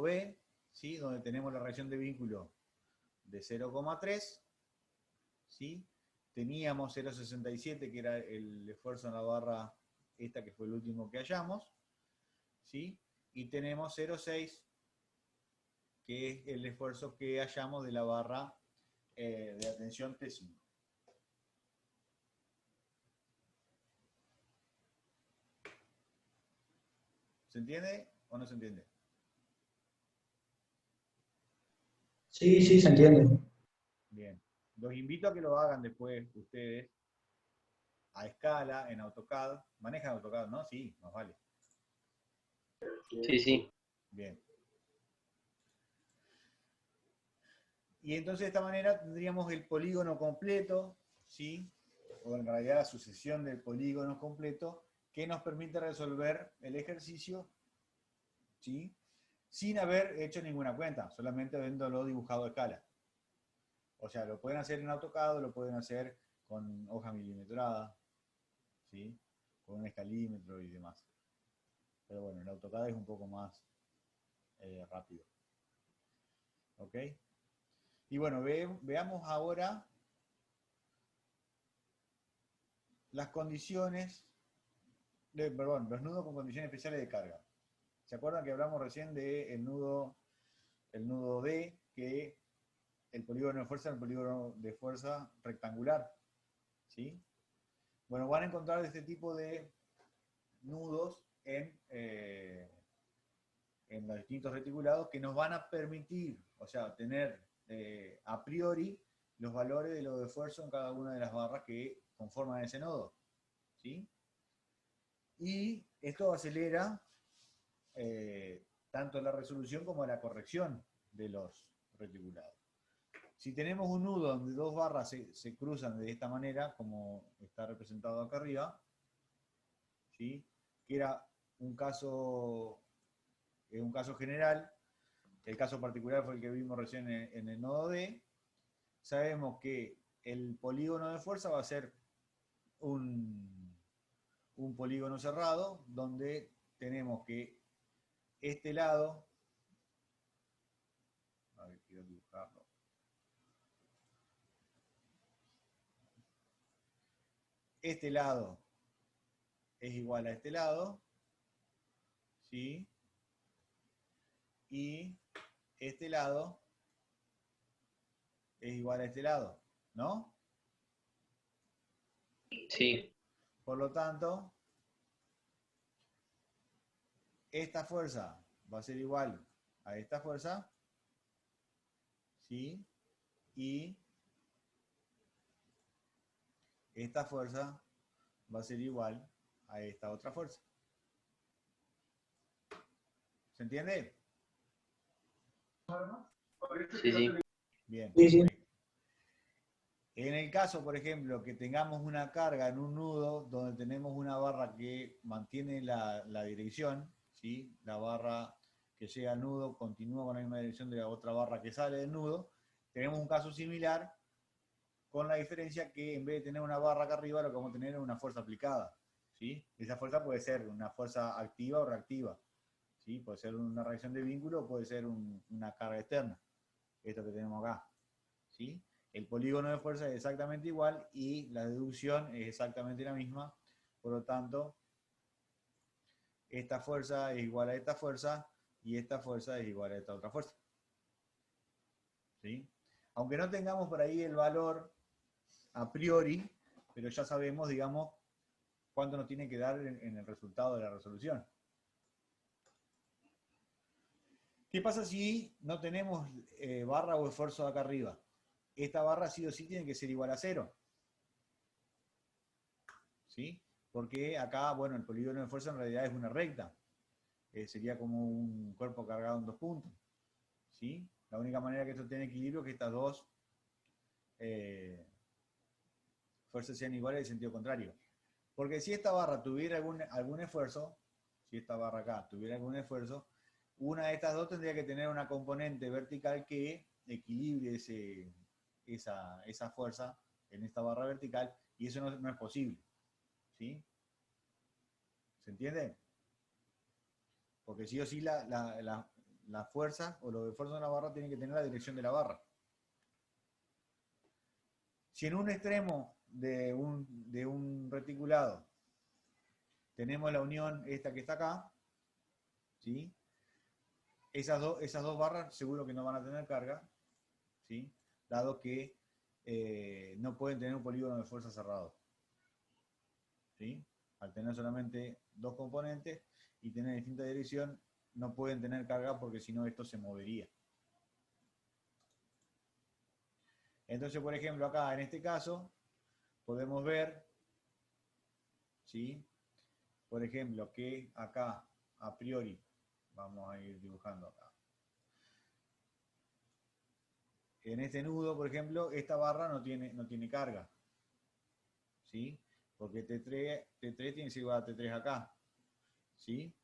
B, ¿sí?, donde tenemos la reacción de vínculo de 0,3, ¿sí? Teníamos 0,67, que era el esfuerzo en la barra esta, que fue el último que hallamos, ¿sí? Y tenemos 0,6, que es el esfuerzo que hallamos de la barra de la tensión T5. ¿Se entiende o no se entiende? Sí, sí, se entiende. Bien. Los invito a que lo hagan después ustedes a escala, en AutoCAD. ¿Manejan AutoCAD, no? Sí, más vale. Sí, sí. Bien. Y entonces de esta manera tendríamos el polígono completo, ¿sí? O en realidad la sucesión del polígono completo, que nos permite resolver el ejercicio, ¿sí?, sin haber hecho ninguna cuenta, solamente habiéndolo dibujado a escala. O sea, lo pueden hacer en AutoCAD, lo pueden hacer con hoja milimetrada, ¿sí? Con un escalímetro y demás. Pero bueno, el AutoCAD es un poco más rápido. ¿Ok? Y bueno, veamos ahora las condiciones, los nudos con condiciones especiales de carga. ¿Se acuerdan que hablamos recién del nudo D, que el polígono de fuerza es el polígono de fuerza rectangular? ¿Sí? Bueno, van a encontrar este tipo de nudos en los distintos reticulados que nos van a permitir, o sea, tener a priori los valores de lo de esfuerzo en cada una de las barras que conforman ese nodo. ¿Sí? Y esto acelera tanto la resolución como la corrección de los reticulados. Si tenemos un nudo donde dos barras se cruzan de esta manera, como está representado acá arriba, ¿sí? Que era un caso general, el caso particular fue el que vimos recién en el nodo D, sabemos que el polígono de fuerza va a ser un polígono cerrado, donde tenemos que este lado, a ver, quiero dibujarlo, este lado es igual a este lado, ¿sí? Y este lado es igual a este lado, ¿no? Sí. Por lo tanto, esta fuerza va a ser igual a esta fuerza, ¿sí? Y esta fuerza va a ser igual a esta otra fuerza. ¿Se entiende? Sí, sí. Bien. Sí, sí. En el caso, por ejemplo, que tengamos una carga en un nudo donde tenemos una barra que mantiene la dirección, ¿sí? La barra que llega al nudo continúa con la misma dirección de la otra barra que sale del nudo, tenemos un caso similar, con la diferencia que en vez de tener una barra acá arriba, lo que vamos a tener es una fuerza aplicada, ¿sí? Esa fuerza puede ser una fuerza activa o reactiva, ¿sí? Puede ser una reacción de vínculo o puede ser una carga externa, esto que tenemos acá, ¿sí? El polígono de fuerza es exactamente igual y la deducción es exactamente la misma, por lo tanto, esta fuerza es igual a esta fuerza y esta fuerza es igual a esta otra fuerza, ¿sí? Aunque no tengamos por ahí el valor a priori, pero ya sabemos, digamos, cuánto nos tiene que dar en el resultado de la resolución. ¿Qué pasa si no tenemos barra o esfuerzo acá arriba? Esta barra sí o sí tiene que ser igual a 0. ¿Sí? Porque acá, bueno, el polígono de fuerza en realidad es una recta. Sería como un cuerpo cargado en dos puntos. ¿Sí? La única manera que esto tiene equilibrio es que estas dos fuerzas sean iguales en sentido contrario. Porque si esta barra tuviera algún esfuerzo, si esta barra acá tuviera algún esfuerzo, una de estas dos tendría que tener una componente vertical que equilibre esa fuerza en esta barra vertical, y eso no es posible. ¿Sí? ¿Se entiende? Porque sí o sí la fuerza o los esfuerzos de la barra tienen que tener la dirección de la barra. Si en un extremo de un reticulado tenemos la unión esta que está acá, ¿sí? Esas dos barras seguro que no van a tener carga, ¿sí? Dado que no pueden tener un polígono de fuerza cerrado, ¿sí? Al tener solamente dos componentes y tener distinta dirección, no pueden tener carga porque si no esto se movería. Entonces, por ejemplo, acá en este caso, podemos ver, ¿sí? Por ejemplo, que acá, a priori, vamos a ir dibujando acá. En este nudo, por ejemplo, esta barra no tiene carga, ¿sí? Porque T3 tiene que ser igual a T3 acá, ¿sí?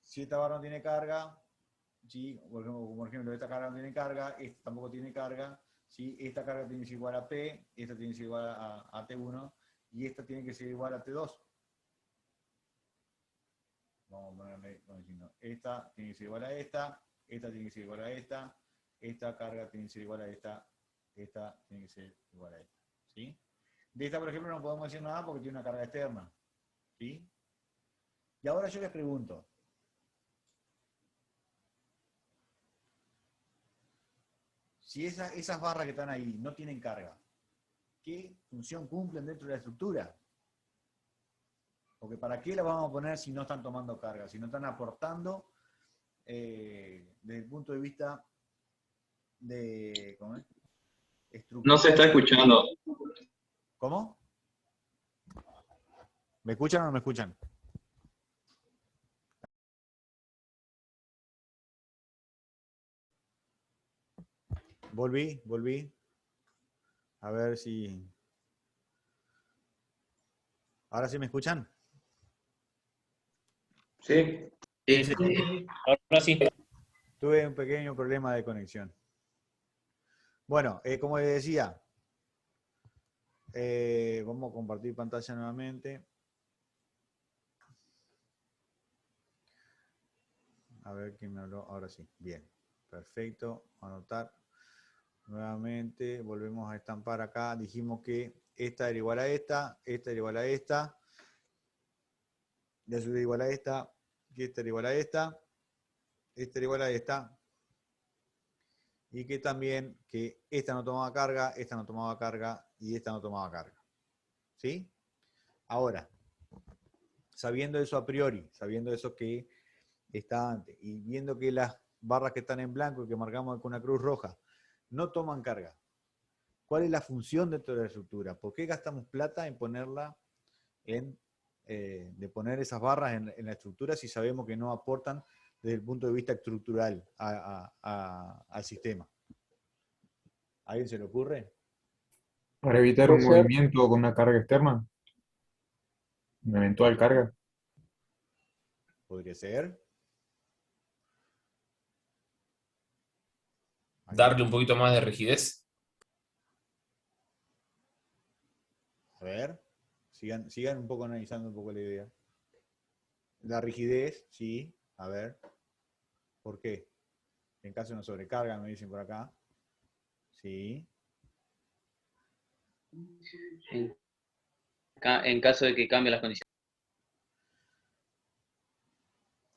Si esta barra no tiene carga, ¿sí? Por ejemplo, esta carga no tiene carga, esta tampoco tiene carga, ¿sí? Esta carga tiene que ser igual a P, esta tiene que ser igual a T1 y esta tiene que ser igual a T2. Vamos a ponerle como diciendo, esta tiene que ser igual a esta tiene que ser igual a esta carga tiene que ser igual a esta tiene que ser igual a esta. ¿Sí? De esta, por ejemplo, no podemos decir nada porque tiene una carga externa. ¿Sí? Y ahora yo les pregunto, si esas barras que están ahí no tienen carga, ¿qué función cumplen dentro de la estructura? Porque ¿para qué las vamos a poner si no están tomando carga? Si no están aportando desde el punto de vista de... ¿cómo es? No se está escuchando. ¿Cómo? ¿Me escuchan o no me escuchan? Volví. A ver si... ¿Ahora sí me escuchan? Sí. Ahora sí. Tuve un pequeño problema de conexión. Bueno, como les decía, vamos a compartir pantalla nuevamente. A ver quién me habló. Ahora sí. Bien. Perfecto. Anotar. Nuevamente, volvemos a estampar acá. Dijimos que esta era igual a esta era igual a esta. Y esta era igual a esta. Que esta era igual a esta era igual a esta. Y que también que esta no tomaba carga, esta no tomaba carga y esta no tomaba carga. ¿Sí? Ahora, sabiendo eso a priori, sabiendo eso que está antes, y viendo que las barras que están en blanco y que marcamos con una cruz roja no toman carga, ¿cuál es la función dentro de la estructura? ¿Por qué gastamos plata en ponerla de poner esas barras en la estructura si sabemos que no aportan desde el punto de vista estructural al sistema? ¿A alguien se le ocurre? Para evitar Puede un ser, movimiento con una carga externa, una eventual carga. Podría ser. Darle un poquito más de rigidez. A ver, sigan un poco analizando un poco la idea. La rigidez, sí, a ver. ¿Por qué? En caso de una sobrecarga, me dicen por acá. Sí. En caso de que cambien las condiciones.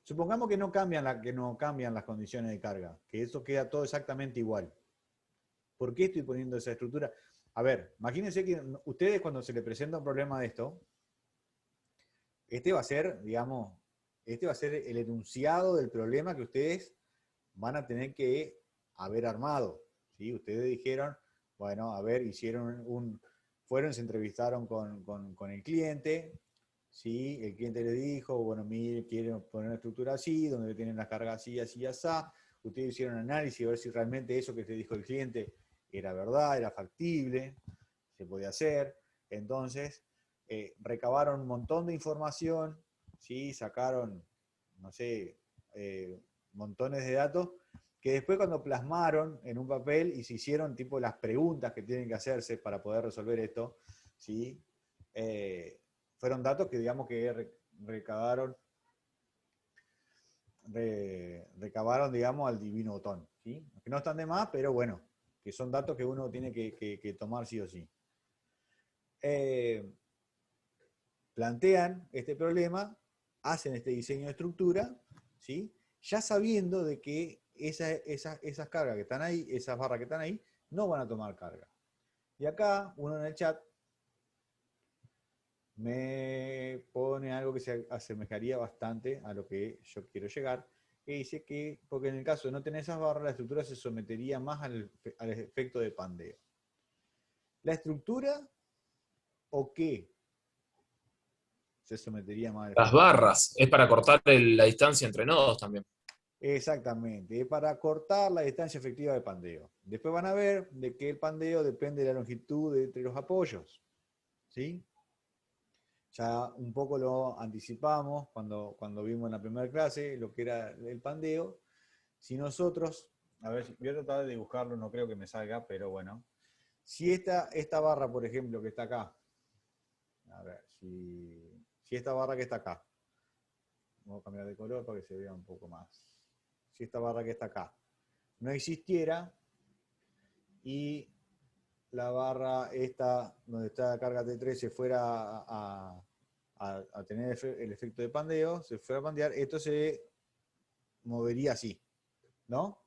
Supongamos que no cambian las condiciones de carga, que eso queda todo exactamente igual. ¿Por qué estoy poniendo esa estructura? A ver, imagínense que ustedes cuando se les presenta un problema de esto, este va a ser, digamos, este va a ser el enunciado del problema que ustedes van a tener que haber armado. ¿Sí? Ustedes dijeron, bueno, a ver, fueron, se entrevistaron con el cliente, ¿sí? El cliente le dijo, bueno, mire, quieren poner una estructura así, donde tienen las cargas así, así, así. Ustedes hicieron análisis a ver si realmente eso que te dijo el cliente era verdad, era factible, se podía hacer. Entonces, recabaron un montón de información, ¿sí? Sacaron, no sé, montones de datos, que después cuando plasmaron en un papel y se hicieron tipo las preguntas que tienen que hacerse para poder resolver esto, ¿sí? Fueron datos que digamos que recabaron, digamos, al divino botón, ¿sí? Que no están de más, pero bueno, que son datos que uno tiene que tomar sí o sí. Plantean este problema, hacen este diseño de estructura, ¿sí? Ya sabiendo de que esas cargas que están ahí, esas barras que están ahí, no van a tomar carga. Y acá, uno en el chat me pone algo que se asemejaría bastante a lo que yo quiero llegar, que dice que, porque en el caso de no tener esas barras, la estructura se sometería más al efecto de pandeo. ¿La estructura o qué se sometería más al Las efecto de pandeo? barras. Es para cortar la distancia entre nodos también. Exactamente, es para cortar la distancia efectiva de pandeo. Después van a ver de que el pandeo depende de la longitud entre los apoyos. ¿Sí? Ya un poco lo anticipamos cuando vimos en la primera clase lo que era el pandeo. Si nosotros A ver, voy a tratar de dibujarlo, no creo que me salga, pero bueno. Si esta barra, por ejemplo, que está acá, a ver, si esta barra que está acá, vamos a cambiar de color para que se vea un poco más. Si esta barra que está acá no existiera y la barra esta, donde está la carga T3, se fuera a tener el efecto de pandeo, se fuera a pandear, esto se movería así, ¿no?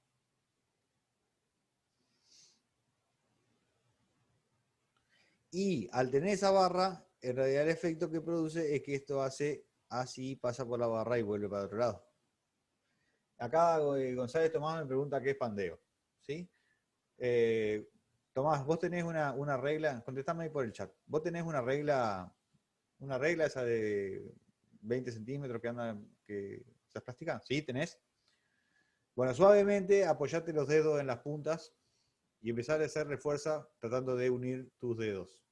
Y al tener esa barra, en realidad el efecto que produce es que esto hace así, pasa por la barra y vuelve para el otro lado. Acá González Tomás me pregunta qué es pandeo, ¿sí? Tomás, vos tenés una regla, contestame ahí por el chat. ¿Vos tenés una regla esa de 20 centímetros que se plástica? ¿Sí? ¿Tenés? Bueno, suavemente apoyate los dedos en las puntas y empezar a hacerle fuerza tratando de unir tus dedos.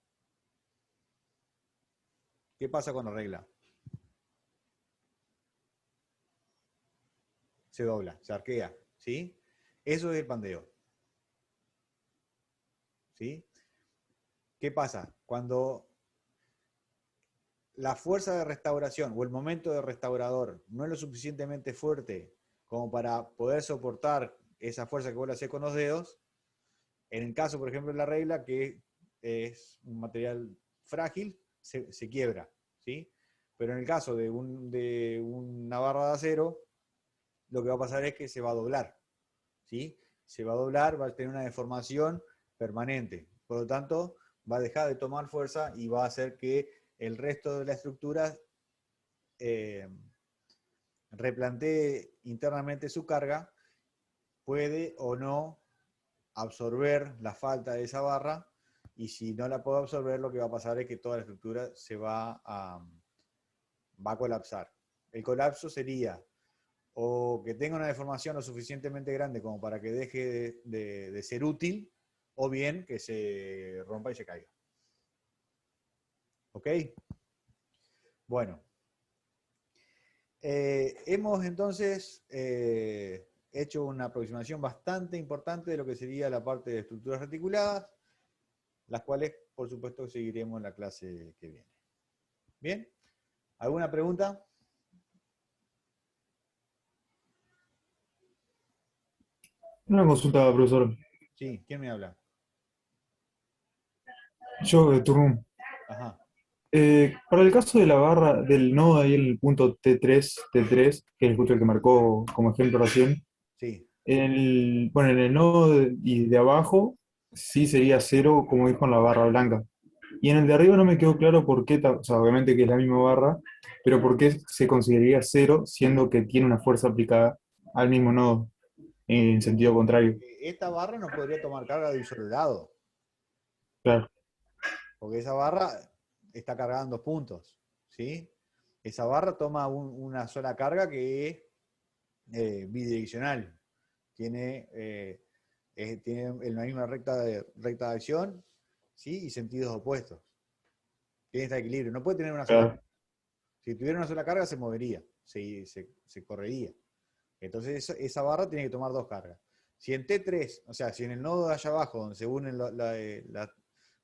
¿Qué pasa con la regla? Se dobla, se arquea, ¿sí? Eso es el pandeo. ¿Sí? ¿Qué pasa? Cuando la fuerza de restauración o el momento de restaurador no es lo suficientemente fuerte como para poder soportar esa fuerza que vos le hacés con los dedos, en el caso, por ejemplo, de la regla, que es un material frágil, se quiebra, ¿sí? Pero en el caso de una barra de acero, lo que va a pasar es que se va a doblar, ¿sí? Se va a doblar, va a tener una deformación permanente. Por lo tanto, va a dejar de tomar fuerza y va a hacer que el resto de la estructura replantee internamente su carga, puede o no absorber la falta de esa barra, y si no la puede absorber, lo que va a pasar es que toda la estructura se va a colapsar. El colapso sería o que tenga una deformación lo suficientemente grande como para que deje de ser útil, o bien que se rompa y se caiga. ¿Ok? Bueno. Hemos entonces hecho una aproximación bastante importante de lo que sería la parte de estructuras reticuladas, las cuales, por supuesto, seguiremos en la clase que viene. ¿Bien? ¿Alguna pregunta? Una consulta, profesor. Sí, ¿quién me habla? Yo de turno. Ajá. Para el caso de la barra del nodo ahí en el punto T3, que es justo el que marcó como ejemplo recién, Sí. bueno, en el nodo de abajo sí sería 0, como dijo en la barra blanca. Y en el de arriba no me quedó claro por qué, o sea, obviamente que es la misma barra, pero por qué se consideraría 0 siendo que tiene una fuerza aplicada al mismo nodo, en sentido contrario. Esta barra no podría tomar carga de un solo lado. Claro. Porque esa barra está cargada en 2 puntos, ¿sí? Esa barra toma una sola carga que es bidireccional. Tiene la misma recta de acción, ¿sí? Y sentidos opuestos. Tiene este equilibrio. No puede tener una sola carga. Si tuviera una sola carga, se movería, se correría. Entonces esa barra tiene que tomar 2 cargas. Si en T3, o sea, si en el nodo de allá abajo, donde se unen las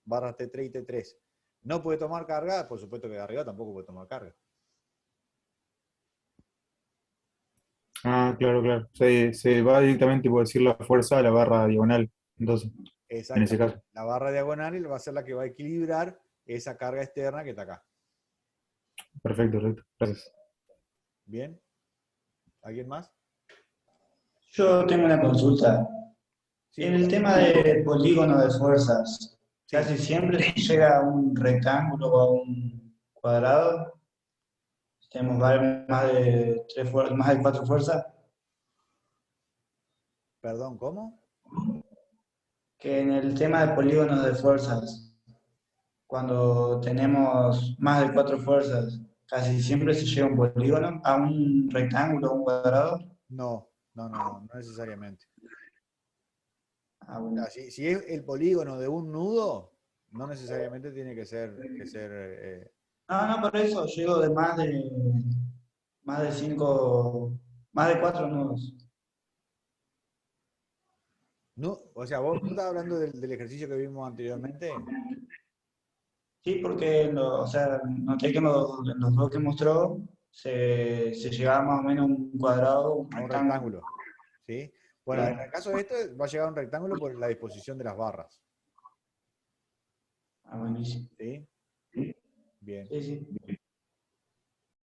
barras T3 y T3, no puede tomar carga, por supuesto que de arriba tampoco puede tomar carga. Ah, claro, claro. Se va directamente, por decir, la fuerza a la barra diagonal, entonces, en ese caso. La barra diagonal va a ser la que va a equilibrar esa carga externa que está acá. Perfecto, perfecto. Gracias. ¿Bien? ¿Alguien más? Yo tengo una consulta. Sí, En el tema de polígono de fuerzas, casi siempre se llega a un rectángulo o a un cuadrado. Tenemos más de 4 fuerzas. Perdón, ¿cómo? Que en el tema de polígonos de fuerzas, cuando tenemos más de 4 fuerzas, casi siempre se llega a un polígono, a un rectángulo o un cuadrado. No necesariamente. Bueno. Si es el polígono de un nudo, no necesariamente tiene que ser No, por eso llego de más de 4 nudos. No, o sea, vos estás hablando del ejercicio que vimos anteriormente. Sí, porque o sea, noté que en los dos que mostró se llegaba más o menos a un cuadrado, un A un rectángulo. rectángulo. ¿Sí? Bueno, en Claro. el caso de esto va a llegar a un rectángulo por la disposición de las barras. Ah, buenísimo. ¿Sí? Bien. Sí, sí.